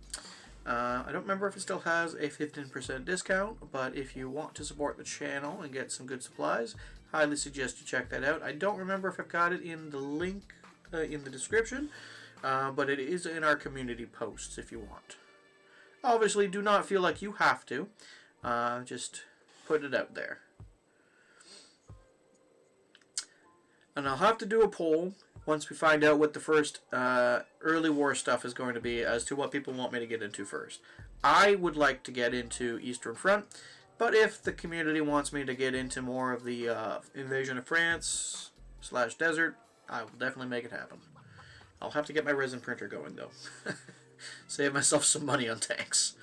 Speaker 1: I don't remember if it still has a 15% discount, but if you want to support the channel and get some good supplies, highly suggest you check that out. I don't remember if I've got it in the link in the description, but it is in our community posts if you want. Obviously, do not feel like you have to. Just put it out there. And I'll have to do a poll once we find out what the first early war stuff is going to be as to what people want me to get into first. I would like to get into Eastern Front, but if the community wants me to get into more of the invasion of France / desert, I will definitely make it happen. I'll have to get my resin printer going though. Save myself some money on tanks.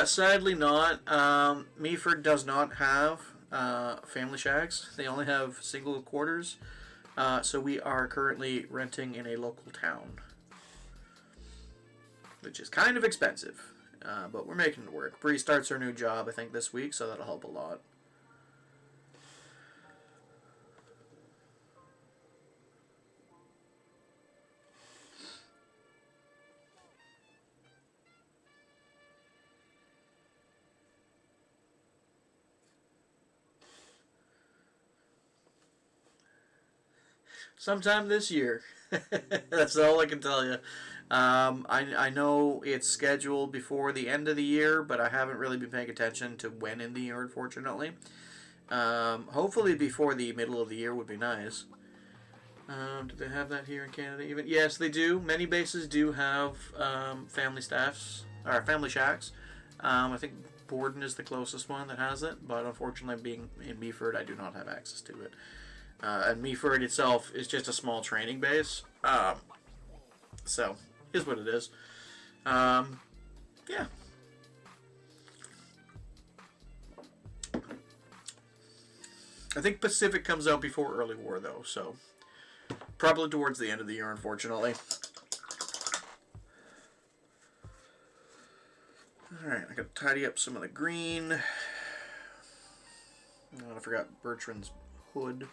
Speaker 1: Sadly not. Meaford does not have family shacks. They only have single quarters. So we are currently renting in a local town, which is kind of expensive. But we're making it work. Bree starts her new job, I think, this week, so that'll help a lot. Sometime this year. That's all I can tell you. I know it's scheduled before the end of the year, but I haven't really been paying attention to when in the year, unfortunately. Hopefully before the middle of the year would be nice. Do they have that here in Canada even? Yes, they do. Many bases do have family staffs, or family shacks. I think Borden is the closest one that has it, but unfortunately being in Meaford, I do not have access to it. And Meaford itself is just a small training base. So, is what it is. Yeah. I think Pacific comes out before Early War, though, so probably towards the end of the year, unfortunately. Alright, I gotta tidy up some of the green. Oh, I forgot Bertrand's hood.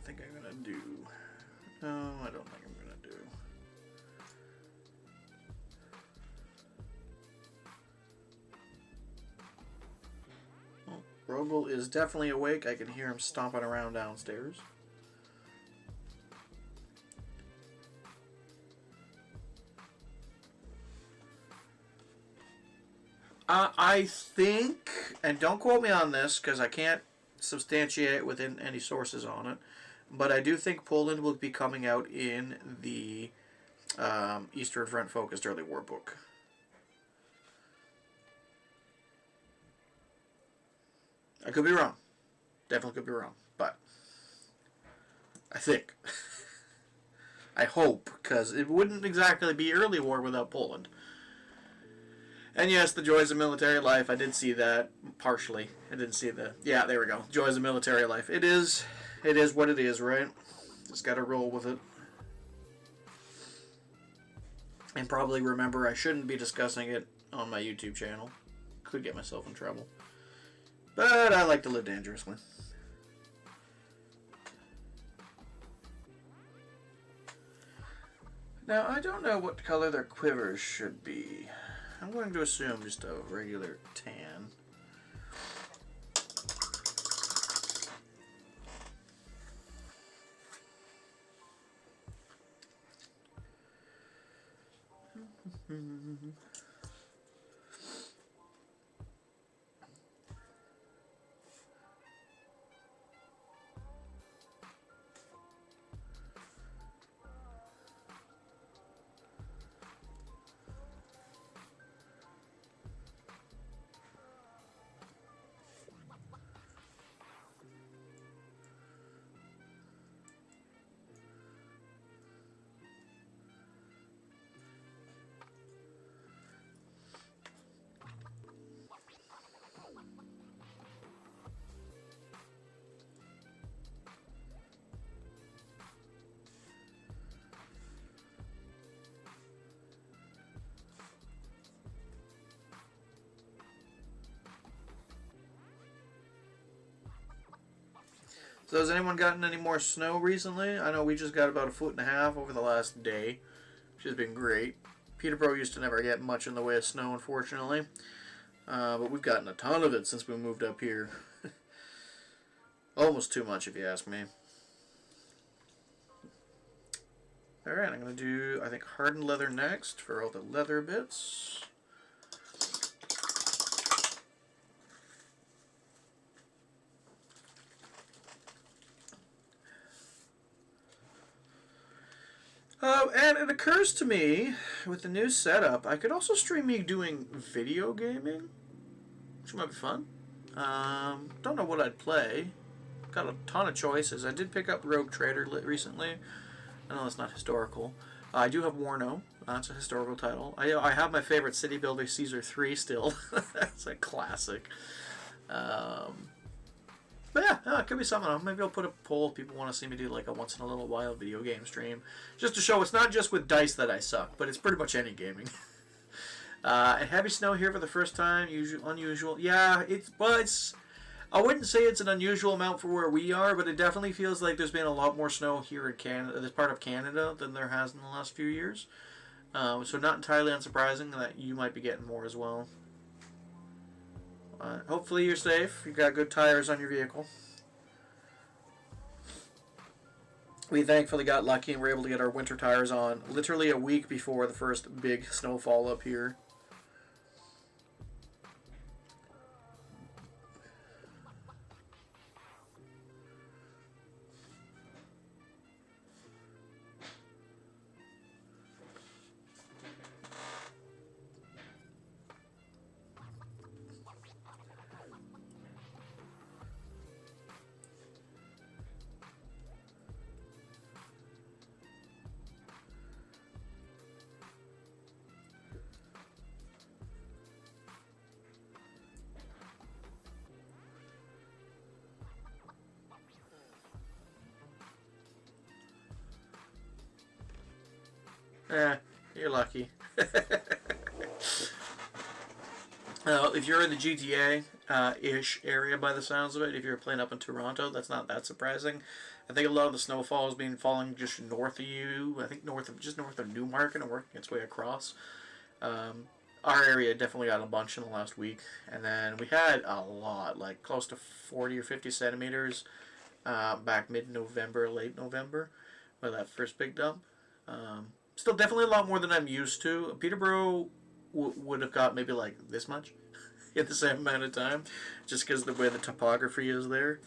Speaker 1: think I'm gonna do. No, I don't think I'm gonna do. Oh, Rogel is definitely awake. I can hear him stomping around downstairs. I think, and don't quote me on this because I can't substantiate it within any sources on it, but I do think Poland will be coming out in the Eastern Front focused early war book. I could be wrong. Definitely could be wrong, but I think. I hope, because it wouldn't exactly be early war without Poland. And yes, the joys of military life. I did see that partially. I didn't see the. Yeah, there we go. Joys of military life. It is what it is, right? Just got to roll with it. And probably remember, I shouldn't be discussing it on my YouTube channel. Could get myself in trouble. But I like to live dangerously. Now, I don't know what color their quivers should be. I'm going to assume just a regular tan. So has anyone gotten any more snow recently? I know we just got about 1.5 feet over the last day, which has been great. Peterborough used to never get much in the way of snow, unfortunately. But we've gotten a ton of it since we moved up here. Almost too much, if you ask me. Alright, I'm going to do, I think, hardened leather next for all the leather bits. And it occurs to me, with the new setup, I could also stream me doing video gaming, which might be fun. Don't know what I'd play. Got a ton of choices. I did pick up Rogue Trader recently. I know it's not historical. I do have Warno. That's a historical title. I have my favorite city builder, Caesar 3, still. That's a classic. But yeah, it could be something. Maybe I'll put a poll if people want to see me do like a once in a little while video game stream. Just to show it's not just with dice that I suck, but it's pretty much any gaming. And heavy snow here for the first time. Unusual. Yeah, it's I wouldn't say it's an unusual amount for where we are, but it definitely feels like there's been a lot more snow here in Canada, this part of Canada, than there has in the last few years. So not entirely unsurprising that you might be getting more as well. Hopefully you're safe. You've got good tires on your vehicle. We thankfully got lucky and were able to get our winter tires on literally a week before the first big snowfall up here. You're lucky. If you're in the GTA-ish area by the sounds of it, if you're playing up in Toronto, that's not that surprising. I think a lot of the snowfall has been falling just north of you. I think just north of Newmarket and working its way across. Our area definitely got a bunch in the last week, and then we had a lot, like close to 40 or 50 centimeters back mid-November, late November, with that first big dump. Still definitely a lot more than I'm used to. Peterborough would have got maybe like this much in the same amount of time, just because of the way the topography is there.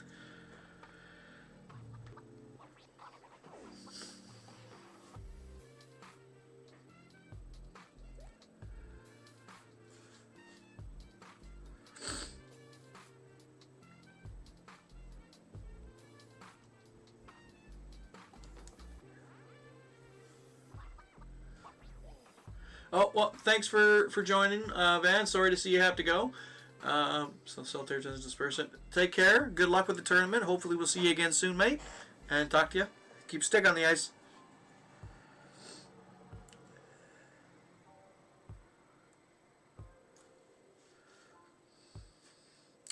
Speaker 1: Oh, well, thanks for joining, Van. Sorry to see you have to go. So Solitaire turns dispersant. Take care. Good luck with the tournament. Hopefully we'll see you again soon, mate. And talk to you. Keep stick on the ice.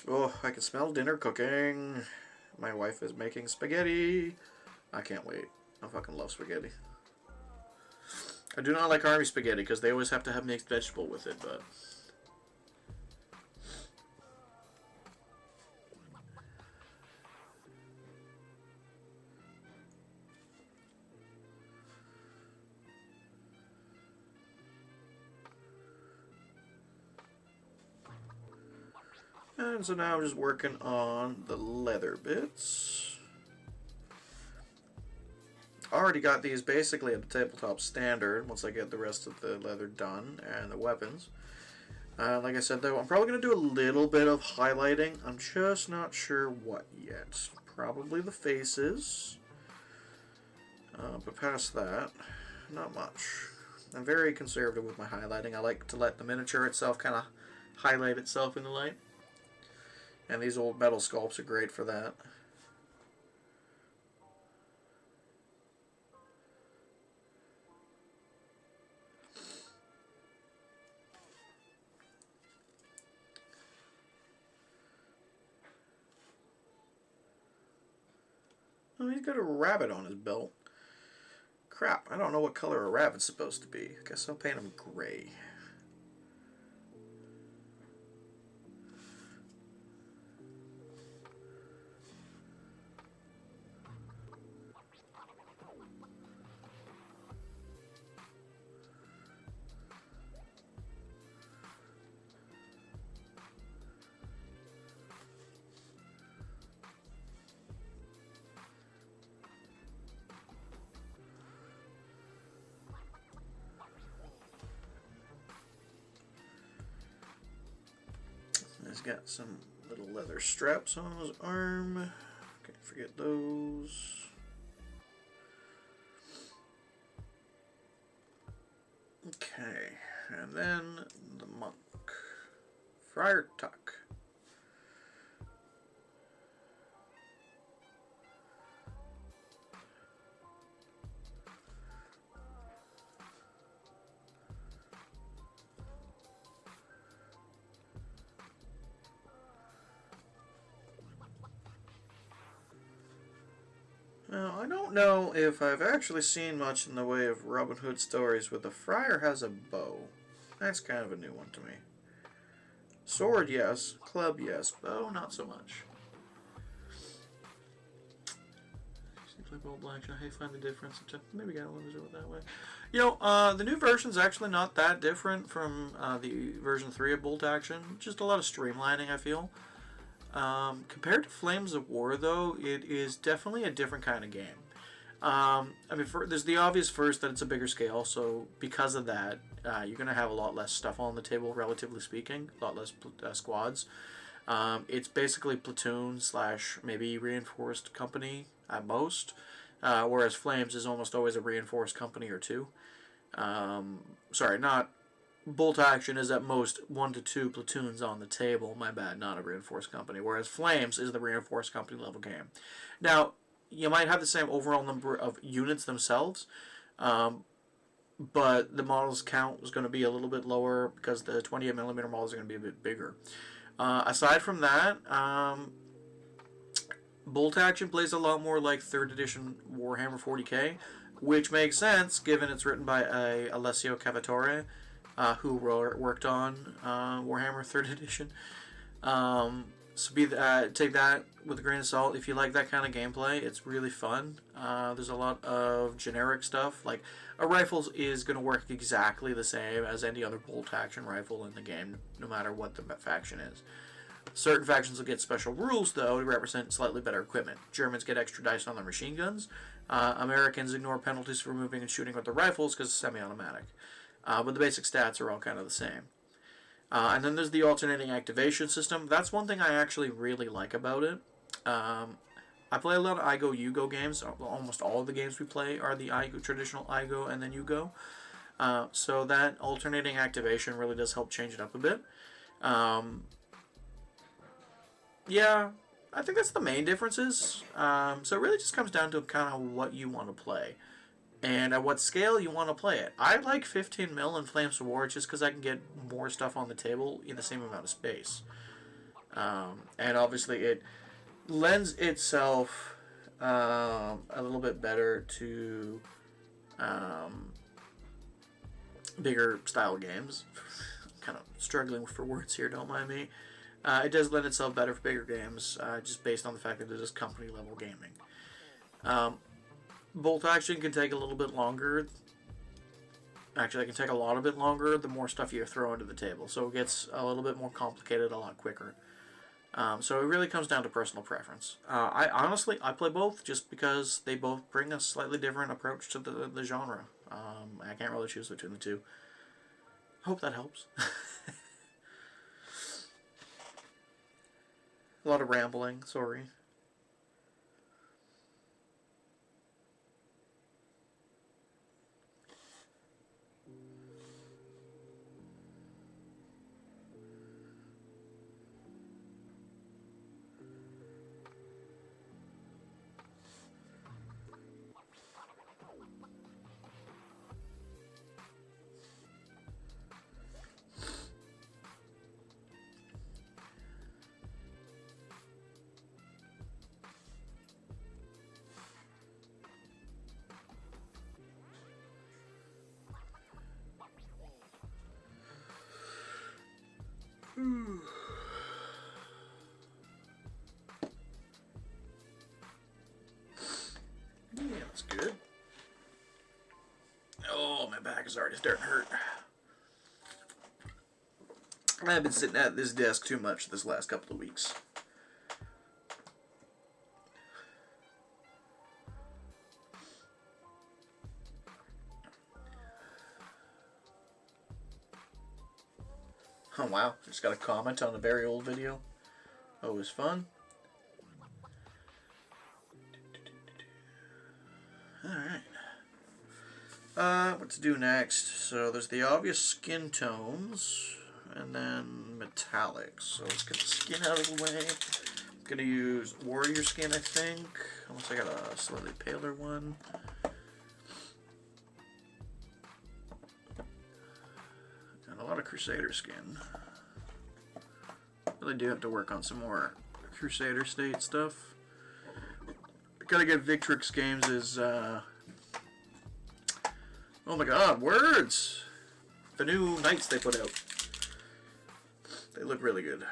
Speaker 1: Oh, I can smell dinner cooking. My wife is making spaghetti. I can't wait. I fucking love spaghetti. I do not like army spaghetti because they always have to have mixed vegetable with it, but... And so now I'm just working on the leather bits. Already got these basically at the tabletop standard once I get the rest of the leather done and the weapons. Like I said though, I'm probably going to do a little bit of highlighting. I'm just not sure what yet. Probably the faces. But past that, not much. I'm very conservative with my highlighting. I like to let the miniature itself kind of highlight itself in the light. And these old metal sculpts are great for that. Oh, he's got a rabbit on his belt. Crap, I don't know what color a rabbit's supposed to be. I guess I'll paint him gray. He's got some little leather straps on his arm. Can't forget those. Okay, and then the monk. Friar Tuck. Now, I don't know if I've actually seen much in the way of Robin Hood stories where the friar has a bow. That's kind of a new one to me. Sword, yes. Club, yes. Bow, not so much. Seems like old black. Hey, find the difference. Maybe got one do it that way. You know, the new version's actually not that different from the version 3 of Bolt Action. Just a lot of streamlining, I feel. Compared to Flames of War, though, it is definitely a different kind of game. I mean, there's the obvious first that it's a bigger scale, so because of that, you're going to have a lot less stuff on the table, relatively speaking, a lot less squads. It's basically platoon / maybe reinforced company at most, whereas Flames is almost always a reinforced company or two. Sorry, not... Bolt Action is at most 1 to 2 platoons on the table, my bad, not a reinforced company, whereas Flames is the reinforced company level game. Now, you might have the same overall number of units themselves, but the models count is going to be a little bit lower because the 28mm models are going to be a bit bigger. Aside from that, Bolt action plays a lot more like 3rd edition Warhammer 40k, which makes sense given it's written by Alessio Cavatore, who worked on Warhammer 3rd edition. So take that with a grain of salt. If you like that kind of gameplay, it's really fun. There's a lot of generic stuff. Like, a rifle is going to work exactly the same as any other bolt action rifle in the game, no matter what the faction is. Certain factions will get special rules, though, to represent slightly better equipment. Germans get extra dice on their machine guns. Americans ignore penalties for moving and shooting with their rifles because it's semi-automatic. But the basic stats are all kind of the same. And then there's the alternating activation system. That's one thing I actually really like about it. I play a lot of IGO Yugo games. Almost all of the games we play are the traditional IGO and then Yugo. So that alternating activation really does help change it up a bit. Yeah, I think that's the main differences. So it really just comes down to kind of what you want to play and at what scale you want to play it. I like 15 mil in Flames of War just because I can get more stuff on the table in the same amount of space. And obviously it lends itself a little bit better to bigger style games. Kind of struggling for words here, don't mind me. It does lend itself better for bigger games, just based on the fact that it is company level gaming. Bolt action can take a little bit longer. Actually, it can take a lot of bit longer the more stuff you throw into the table. So it gets a little bit more complicated a lot quicker. So it really comes down to personal preference. I play both just because they both bring a slightly different approach to the genre. I can't really choose between the two. Hope that helps. A lot of rambling, sorry. Yeah, that's good. Oh, my back is already starting to hurt. I've been sitting at this desk too much this last couple of weeks. Oh wow, just got a comment on a very old video. Oh, it was fun. Alright. What to do next? So there's the obvious skin tones, and then metallics. So let's get the skin out of the way. I'm going to use warrior skin, I think. Unless I got a slightly paler one. A lot of Crusader skin. Really do have to work on some more Crusader state stuff. Gotta get Victrix Games is oh my god, words! The new knights they put out. They look really good.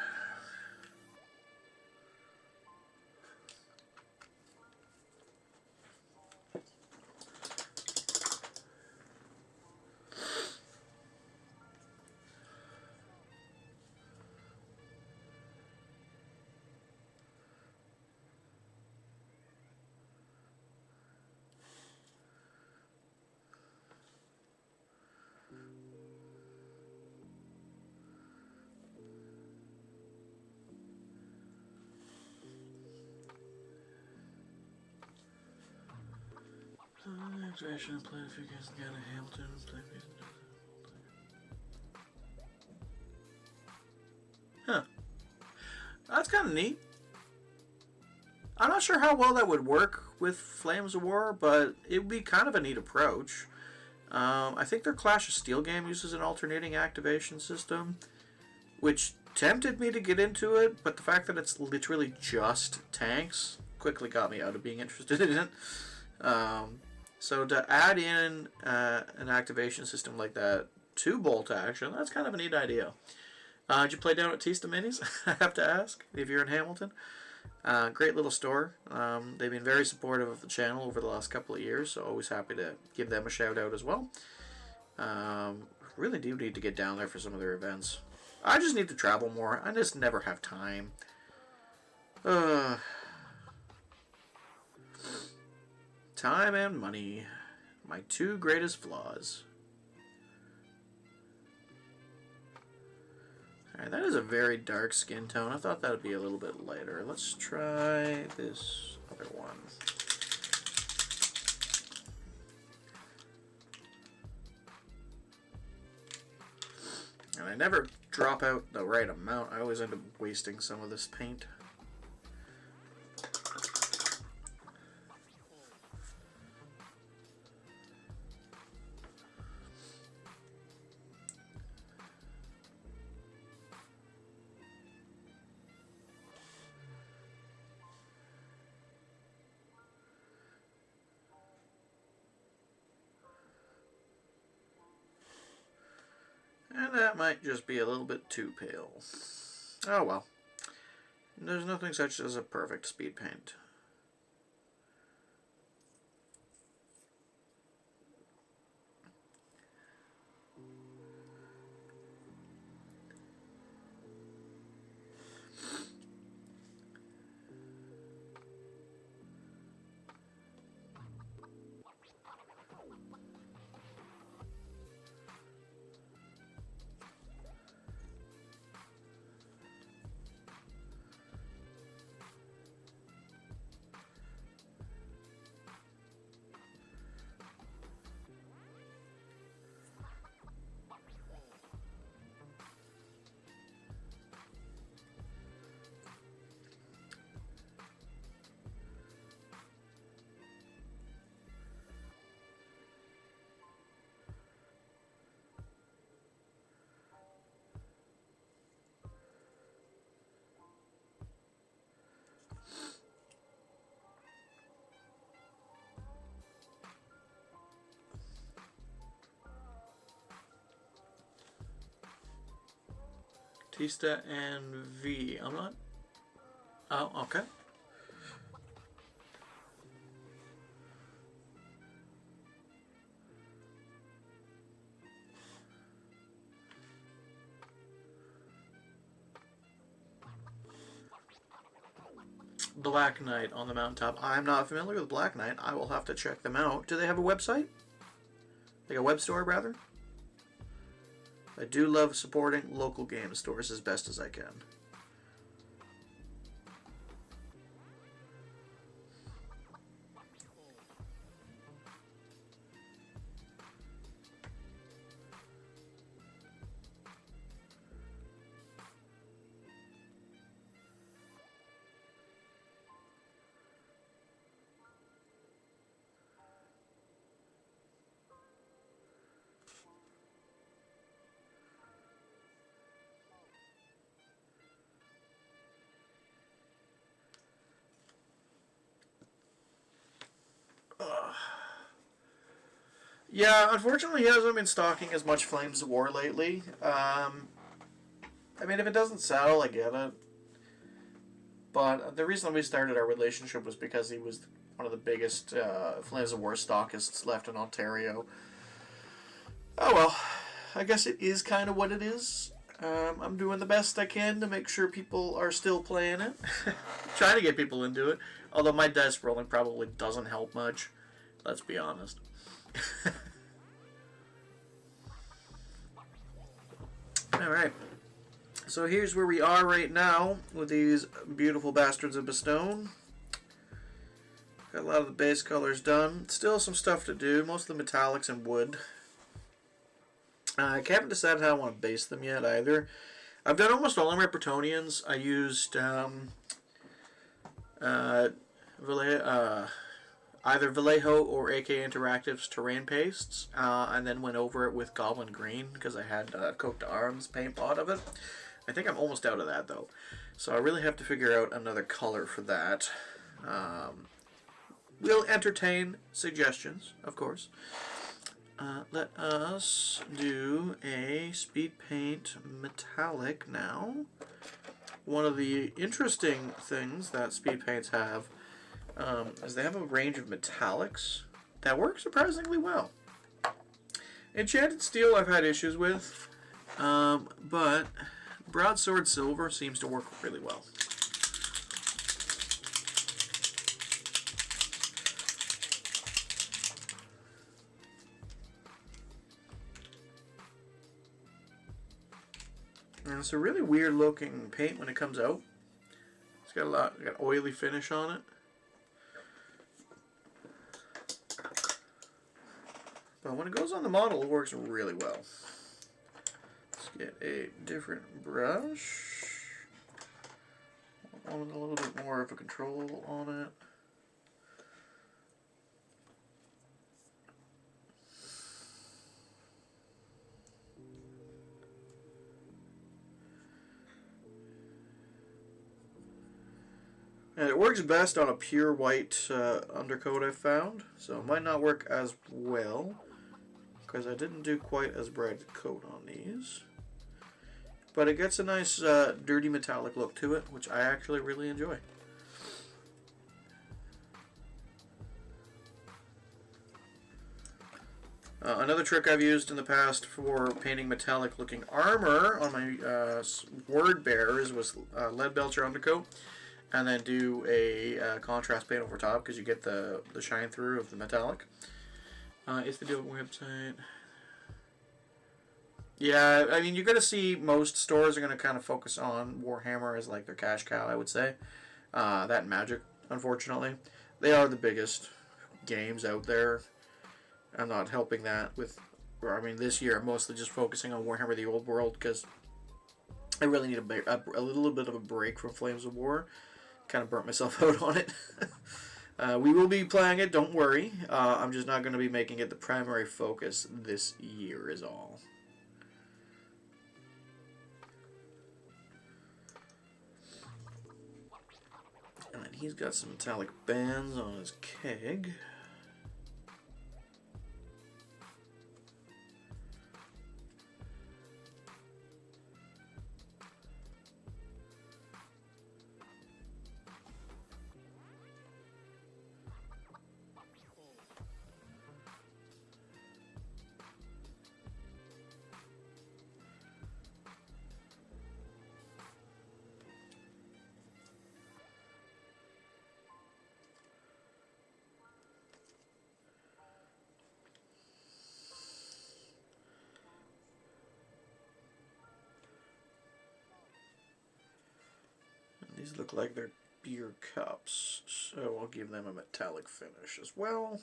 Speaker 1: Activation, play a few games together, Hamilton, play Huh. That's kind of neat. I'm not sure how well that would work with Flames of War, but it would be kind of a neat approach. I think their Clash of Steel game uses an alternating activation system, which tempted me to get into it, but the fact that it's literally just tanks quickly got me out of being interested in it. So to add in an activation system like that to bolt action, that's kind of a neat idea. Did you play down at Tista Minis? I have to ask, if you're in Hamilton. Great little store. They've been very supportive of the channel over the last couple of years, so always happy to give them a shout out as well. Really do need to get down there for some of their events. I just need to travel more. I just never have time. Time and money. My two greatest flaws. Alright, that is a very dark skin tone. I thought that would be a little bit lighter. Let's try this other one. And I never drop out the right amount. I always end up wasting some of this paint. And that might just be a little bit too pale. Oh well. There's nothing such as a perfect speed paint. Tista and V. I'm not. Oh, okay. Black Knight on the mountaintop. I'm not familiar with Black Knight. I will have to check them out. Do they have a website? Like a web store, rather? I do love supporting local game stores as best as I can. Yeah, unfortunately he hasn't been stocking as much Flames of War lately. I mean, if it doesn't sell, I get it. But the reason we started our relationship was because he was one of the biggest Flames of War stockists left in Ontario. Oh well, I guess it is kind of what it is. I'm doing the best I can to make sure people are still playing it. Trying to get people into it. Although my dice rolling probably doesn't help much. Let's be honest. Alright, so here's where we are right now with these beautiful Bastards of Bastogne. Got a lot of the base colors done. Still some stuff to do, most of the metallics and wood. I haven't decided how I want to base them yet either. I've done almost all of my Bretonians. I used either Vallejo or AK Interactive's terrain pastes, and then went over it with Goblin Green because I had Cote d'Arms paint pot of it. I think I'm almost out of that though, so I really have to figure out another color for that. We'll entertain suggestions, of course. Let us do a speed paint metallic now. One of the interesting things that speed paints have is they have a range of metallics that work surprisingly well. Enchanted steel I've had issues with, but broadsword silver seems to work really well. And it's a really weird looking paint when it comes out. It's got got oily finish on it. But when it goes on the model, it works really well. Let's get a different brush. I want a little bit more of a control on it. And it works best on a pure white undercoat I've found, so it might not work as well because I didn't do quite as bright a coat on these. But it gets a nice dirty metallic look to it, which I actually really enjoy. Another trick I've used in the past for painting metallic looking armor on my word bearers was lead belcher undercoat. And then do a contrast paint over top because you get the shine through of the metallic. Is the deal website? Yeah, I mean, you're going to see most stores are going to kind of focus on Warhammer as like their cash cow, I would say. That and Magic, unfortunately. They are the biggest games out there. I'm not helping that with... I mean, this year I'm mostly just focusing on Warhammer the Old World because I really need a little bit of a break from Flames of War. Kind of burnt myself out on it. We will be playing it, don't worry. I'm just not going to be making it the primary focus this year is all. And then he's got some metallic bands on his keg. These look like they're beer cups, so I'll give them a metallic finish as well.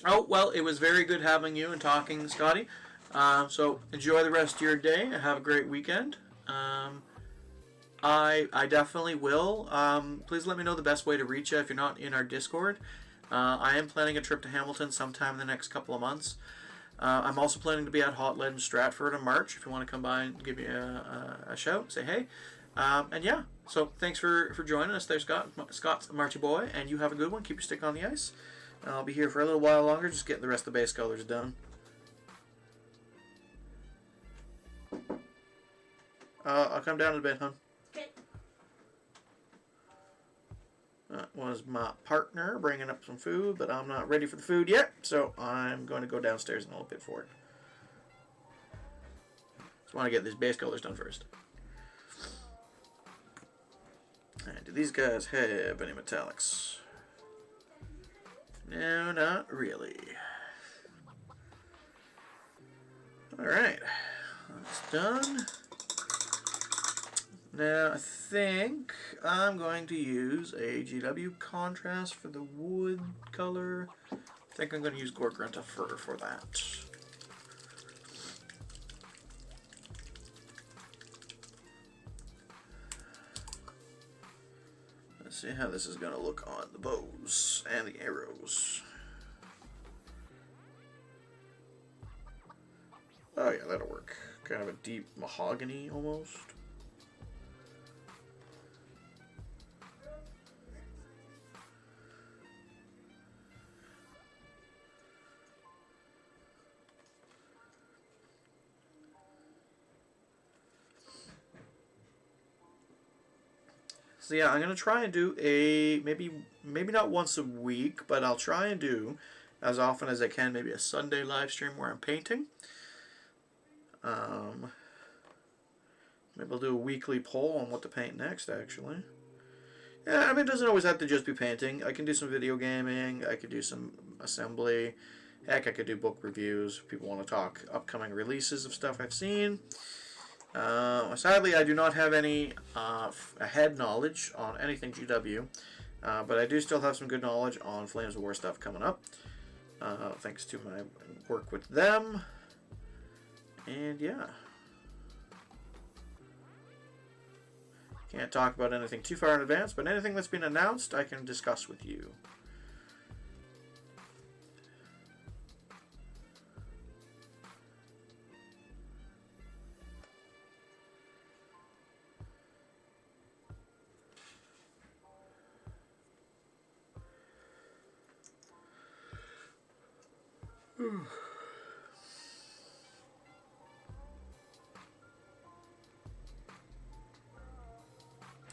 Speaker 1: Oh, well, it was very good having you and talking, Scotty. So enjoy the rest of your day. Have a great weekend. I definitely will. Please let me know the best way to reach you if you're not in our Discord. I am planning a trip to Hamilton sometime in the next couple of months. I'm also planning to be at Hot Lead in Stratford in March. If you want to come by and give me a shout, say hey. And yeah, so thanks for joining us there, Scott. Scott's Marchy Boy, and you have a good one. Keep your stick on the ice. I'll be here for a little while longer, just getting the rest of the base colors done. I'll come down in a bit, hon.
Speaker 2: Okay.
Speaker 1: That was my partner bringing up some food, but I'm not ready for the food yet, so I'm going to go downstairs in a little bit for it. Just want to get these base colors done first. Alright, do these guys have any metallics? No, not really. Alright, that's done. Now, I think I'm going to use a GW contrast for the wood color. I think I'm going to use Gorgrunta fur for that. Let's see how this is going to look on the bows and the arrows. Oh yeah, that'll work. Kind of a deep mahogany almost. So yeah, I'm gonna try and do a maybe not once a week, but I'll try and do as often as I can, maybe a Sunday live stream where I'm painting. Maybe I'll do a weekly poll on what to paint next, actually. Yeah, I mean, it doesn't always have to just be painting. I can do some video gaming, I could do some assembly, heck, I could do book reviews if people want to talk upcoming releases of stuff I've seen. Sadly, I do not have any head knowledge on anything GW, but I do still have some good knowledge on Flames of War stuff coming up, thanks to my work with them. And yeah. Can't talk about anything too far in advance, but anything that's been announced I can discuss with you.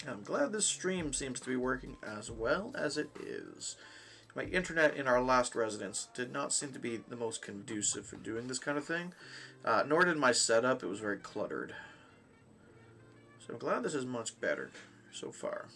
Speaker 1: I'm glad this stream seems to be working as well as it is. My internet in our last residence did not seem to be the most conducive for doing this kind of thing, nor did my setup. It was very cluttered. So I'm glad this is much better so far.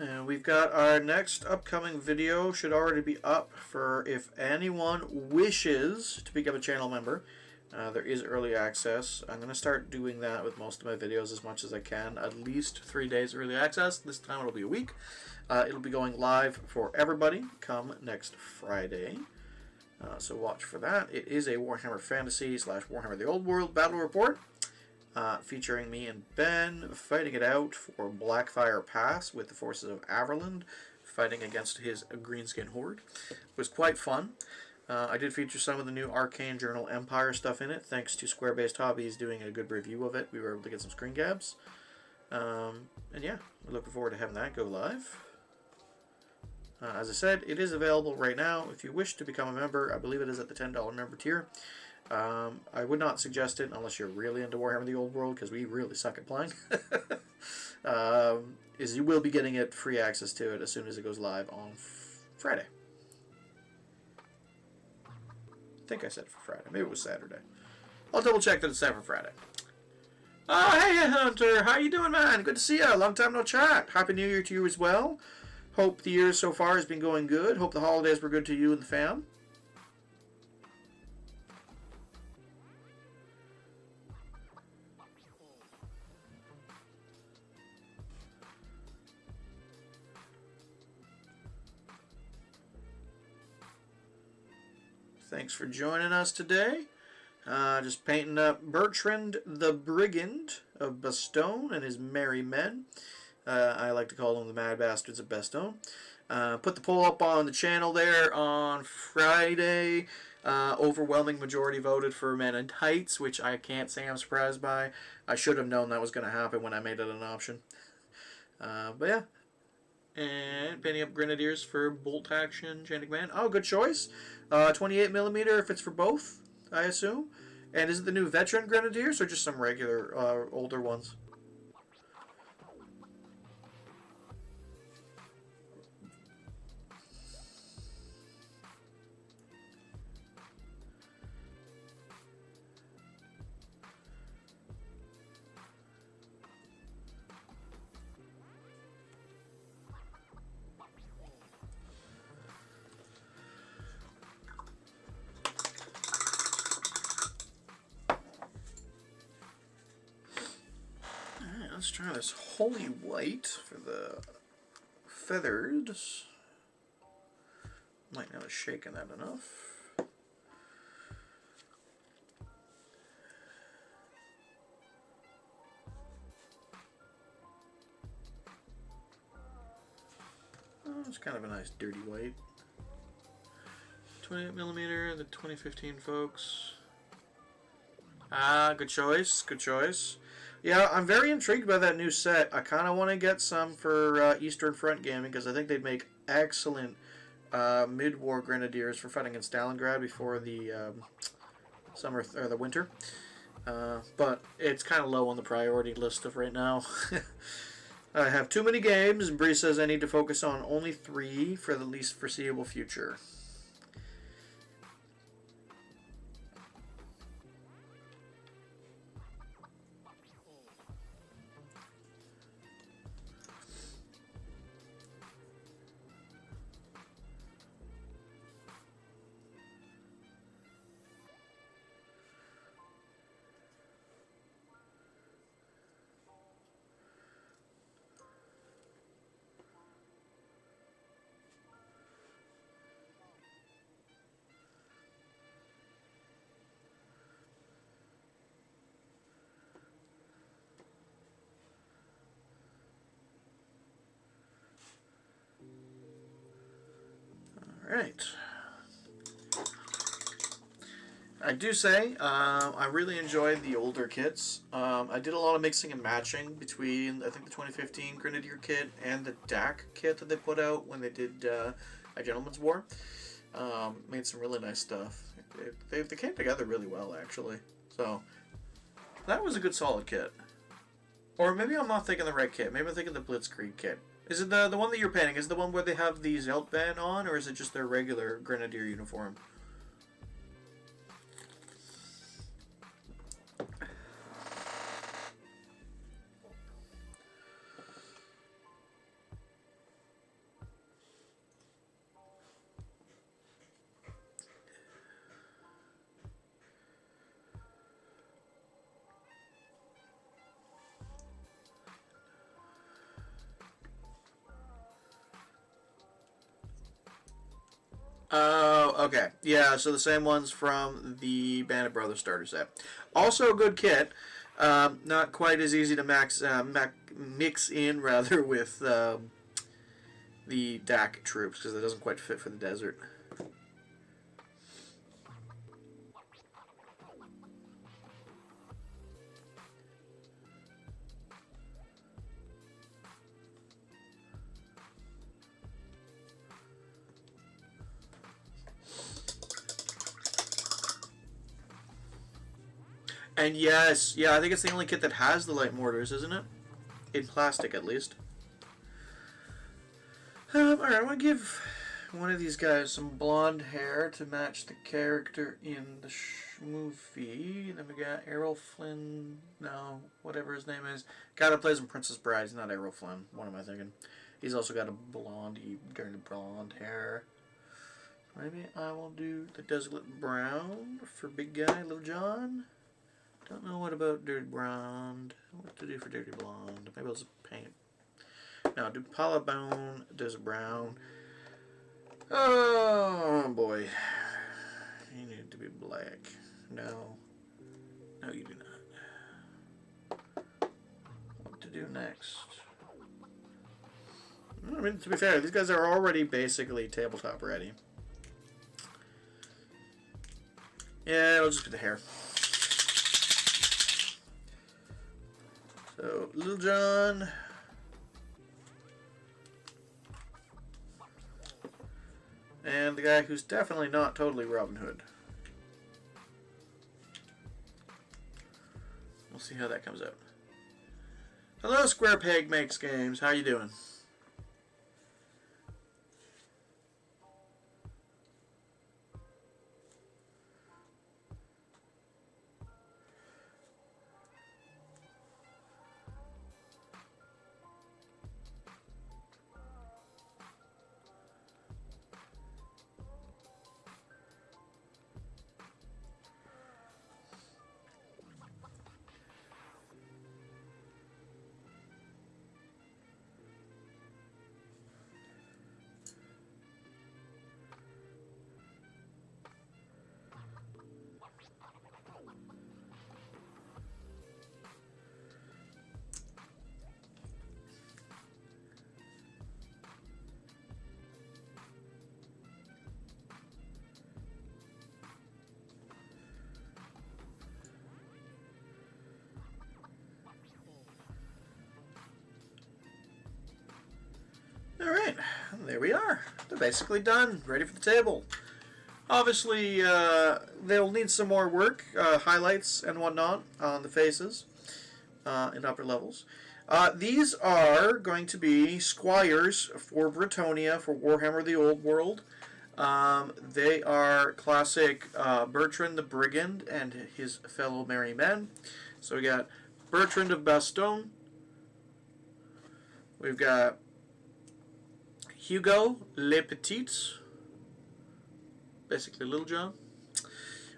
Speaker 1: And we've got our next upcoming video should already be up for if anyone wishes to become a channel member. There is early access. I'm going to start doing that with most of my videos as much as I can. At least 3 days early access. This time it'll be a week. It'll be going live for everybody come next Friday. So watch for that. It is a Warhammer Fantasy / Warhammer the Old World battle report. Featuring me and Ben fighting it out for Blackfire Pass with the forces of Averland, fighting against his Greenskin Horde. It was quite fun. I did feature some of the new Arcane Journal Empire stuff in it, thanks to Square-Based Hobbies doing a good review of it. We were able to get some screen grabs. And yeah, we're looking forward to having that go live. As I said, it is available right now. If you wish to become a member, I believe it is at the $10 member tier. I would not suggest it unless you're really into Warhammer the Old World, because we really suck at playing. Is you will be getting it free access to it as soon as it goes live on Friday. I think I said for Friday. Maybe it was Saturday. I'll double check that it's set for Friday. Oh, hey Hunter, how you doing, man? Good to see you. Long time no chat. Happy New Year to you as well. Hope the year so far has been going good. Hope the holidays were good to you and the fam. Thanks for joining us today. Just painting up Betrand the Brigand of Bastogne and his merry men. I like to call them the Mad Bastards of Bastogne. Put the poll up on the channel there on Friday. Overwhelming majority voted for Men in Tights, which I can't say I'm surprised by. I should have known that was going to happen when I made it an option. But yeah. And penny up Grenadiers for bolt action chain of command. Oh, good choice. 28mm if it's for both, I assume. And is it the new veteran Grenadiers or just some regular older ones? Let's try this holy white for the feathers. Might not have shaken that enough. Oh, it's kind of a nice dirty white. 28mm, the 2015 folks. Ah, good choice, good choice. Yeah, I'm very intrigued by that new set. I kind of want to get some for Eastern Front gaming because I think they'd make excellent mid-war grenadiers for fighting in Stalingrad before the summer or the winter. But it's kind of low on the priority list of right now. I have too many games, and Bree says I need to focus on only 3 for the least foreseeable future. Alright. I do say, I really enjoyed the older kits. I did a lot of mixing and matching between, I think, the 2015 Grenadier kit and the DAC kit that they put out when they did A Gentleman's War. Made some really nice stuff. They came together really well, actually. So, that was a good solid kit. Or maybe I'm not thinking the right kit. Maybe I'm thinking the Blitzkrieg kit. Is it the one that you're painting? Is it the one where they have the Zelt band on, or is it just their regular Grenadier uniform? Oh, okay. Yeah, so the same ones from the Band of Brothers starter set. Also a good kit. Not quite as easy to mix in, rather, with the DAC troops, because it doesn't quite fit for the desert. And yes, yeah, I think it's the only kit that has the light mortars, isn't it? In plastic, at least. Alright, I want to give one of these guys some blonde hair to match the character in the movie. Then we got Errol Flynn, no, whatever his name is. Guy that plays in Princess Bride, he's not Errol Flynn. What am I thinking? He's also got a dirty blonde hair. Maybe I will do the Desolate Brown for big guy, Little John. Don't know what about Dirty Blonde. What to do for Dirty Blonde? Maybe I'll just paint. No, do Paula Bone, Desert Brown. Oh boy. You need to be black. No. No, you do not. What to do next? I mean, to be fair, these guys are already basically tabletop ready. Yeah, it'll just be the hair. So, Little John. And the guy who's definitely not totally Robin Hood. We'll see how that comes out. Hello, Square Peg Makes Games. How you doing? Alright, there we are. They're basically done, ready for the table. Obviously, they'll need some more work, highlights and whatnot on the faces in upper levels. These are going to be squires for Bretonia for Warhammer the Old World. They are classic Betrand the Brigand and his fellow merry men. So we got Betrand of Bastogne. We've got Hugo Le Petit, basically Little John.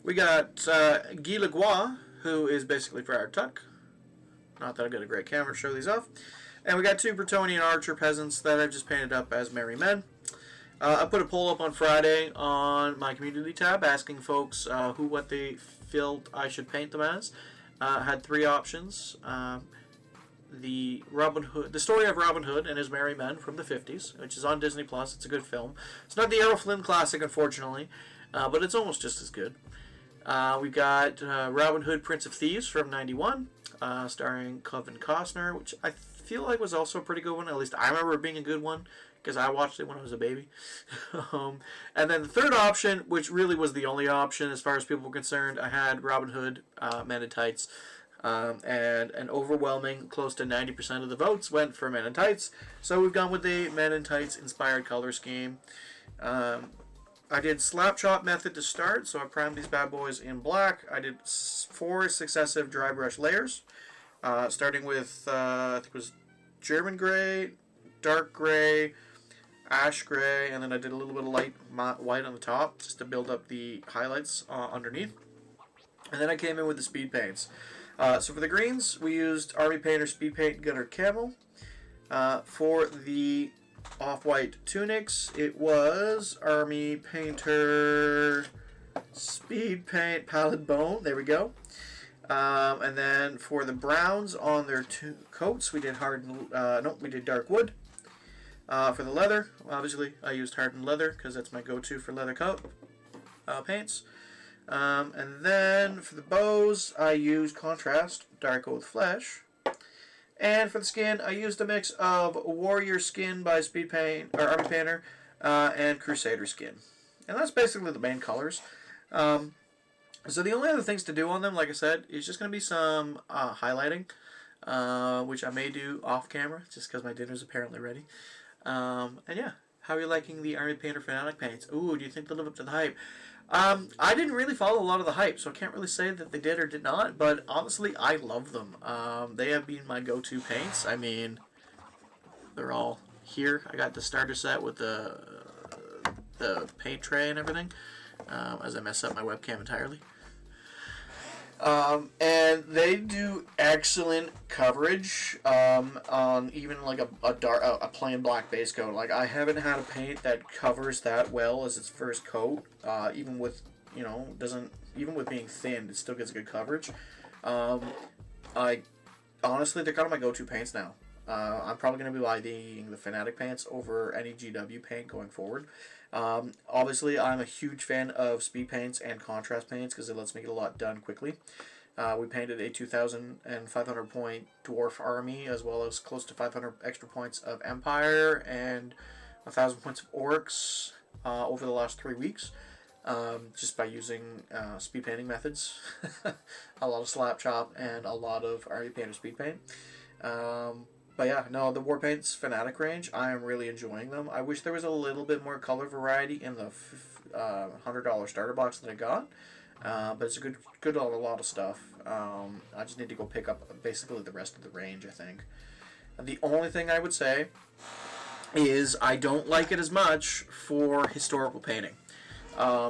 Speaker 1: We got Guy Legois, who is basically Friar Tuck. Not that I've got a great camera to show these off. And we got two Bretonian archer peasants that I've just painted up as merry men. I put a poll up on Friday on my community tab asking folks what they felt I should paint them as. Had three options. The story of Robin Hood and his merry men from the 50s, which is on Disney Plus. It's a good film. It's not the Errol Flynn classic, unfortunately, but it's almost just as good. We've got Robin Hood, Prince of Thieves from '91, starring Kevin Costner, which I feel like was also a pretty good one. At least I remember it being a good one because I watched it when I was a baby. And then the third option, which really was the only option as far as people were concerned, I had Robin Hood, Men in Tights. And an overwhelming close to 90% of the votes went for Men in Tights. So we've gone with the Men in Tights inspired color scheme. I did slap chop method to start, so I primed these bad boys in black. I did 4 successive dry brush layers, starting with I think it was German gray, dark gray, ash gray, and then I did a little bit of light matte white on the top just to build up the highlights underneath. And then I came in with the speed paints. So for the greens, we used Army Painter Speed Paint Gunner Camel. For the off-white tunics, it was Army Painter Speed Paint Pallid Bone. There we go. And then for the browns on their two coats, we did we did Dark Wood. For the leather, obviously, I used hardened leather because that's my go-to for leather coat paints. And then for the bows, I used Contrast Dark Oath Flesh. And for the skin, I used a mix of Warrior Skin by Speed Paint or Army Painter and Crusader Skin. And that's basically the main colors. So the only other things to do on them, like I said, is just going to be some highlighting, which I may do off camera, just because my dinner's apparently ready. And yeah, how are you liking the Army Painter Fanatic paints? Ooh, do you think they'll live up to the hype? I didn't really follow a lot of the hype, so I can't really say that they did or did not, but honestly, I love them. They have been my go-to paints. I mean, they're all here. I got the starter set with the paint tray and everything, as I mess up my webcam entirely. And they do excellent coverage on even like a plain black base coat. Like, I haven't had a paint that covers that well as its first coat. Even with even with being thin, it still gets good coverage. Honestly, they're kind of my go-to paints now. I'm probably going to be buying the Fanatic paints over any GW paint going forward. Obviously, I'm a huge fan of speed paints and contrast paints because it lets me get a lot done quickly. We painted a 2,500 point Dwarf army, as well as close to 500 extra points of Empire and 1,000 points of Orcs over the last 3 weeks. Just by using speed painting methods. A lot of slap chop and a lot of army painter speed paint. But yeah, no, the Warpaints Fanatic range, I am really enjoying them. I wish there was a little bit more color variety in the $100 starter box that I got. But it's a good a lot of stuff. I just need to go pick up basically the rest of the range, I think. The only thing I would say is I don't like it as much for historical painting.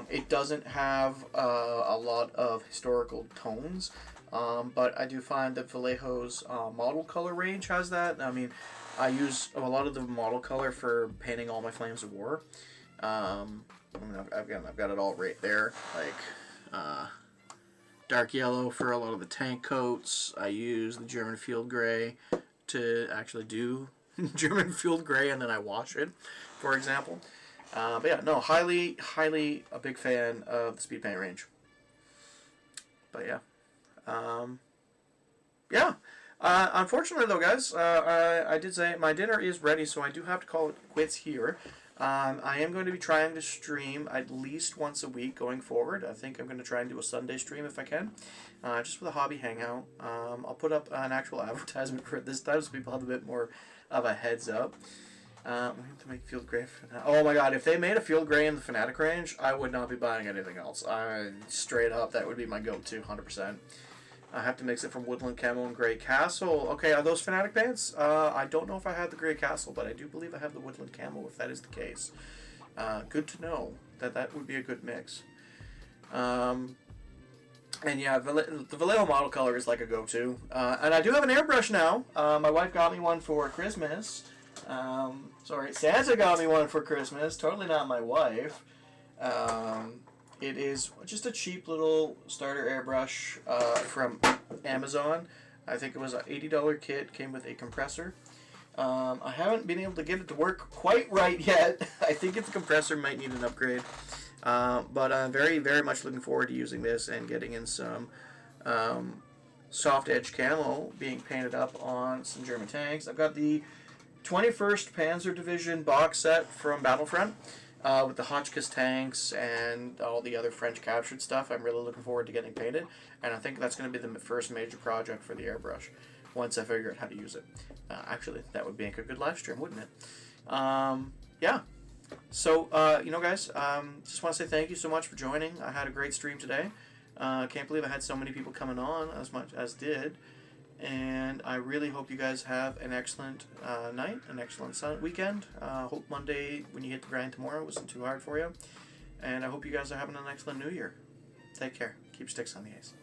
Speaker 1: It doesn't have a lot of historical tones, but I do find that Vallejo's model color range has that. I mean, I use a lot of the model color for painting all my Flames of War. I mean, I've got it all right there, like dark yellow for a lot of the tank coats. I use the German Field Gray to actually do German Field Gray, and then I wash it, for example. But yeah, no, highly a big fan of the speed paint range. But yeah. Unfortunately though, guys, I did say my dinner is ready, so I do have to call it quits here. I am going to be trying to stream at least once a week going forward. I think I'm going to try and do a Sunday stream if I can, just for the hobby hangout. I'll put up an actual advertisement for it this time so people have a bit more of a heads up. We have to make Field Gray. Oh my god, if they made a Field Gray in the Fanatic range, I would not be buying anything else. Straight up, that would be my go-to, 100%. I have to mix it from Woodland Camo and Grey Castle. Okay, are those Fanatic paints? I don't know if I have the Grey Castle, but I do believe I have the Woodland Camo, if that is the case. Good to know that would be a good mix. And yeah, the Vallejo model color is like a go-to. And I do have an airbrush now. My wife got me one for Christmas. Sorry, Santa got me one for Christmas. Totally not my wife. It is just a cheap little starter airbrush from Amazon. I think it was an $80 kit. Came with a compressor. I haven't been able to get it to work quite right yet. I think the compressor might need an upgrade. But I'm very, very much looking forward to using this and getting in some soft edge camo being painted up on some German tanks. I've got the 21st Panzer Division box set from Battlefront with the Hotchkiss tanks and all the other French captured stuff. I'm really looking forward to getting painted, and I think that's going to be the first major project for the airbrush once I figure out how to use it. Actually, that would make a good live stream, wouldn't it? Yeah. So, guys, just want to say thank you so much for joining. I had a great stream today. Can't believe I had so many people coming on as much as did. And I really hope you guys have an excellent night, an excellent weekend. Hope Monday, when you hit the grind tomorrow, wasn't too hard for you. And I hope you guys are having an excellent New Year. Take care. Keep sticks on the ice.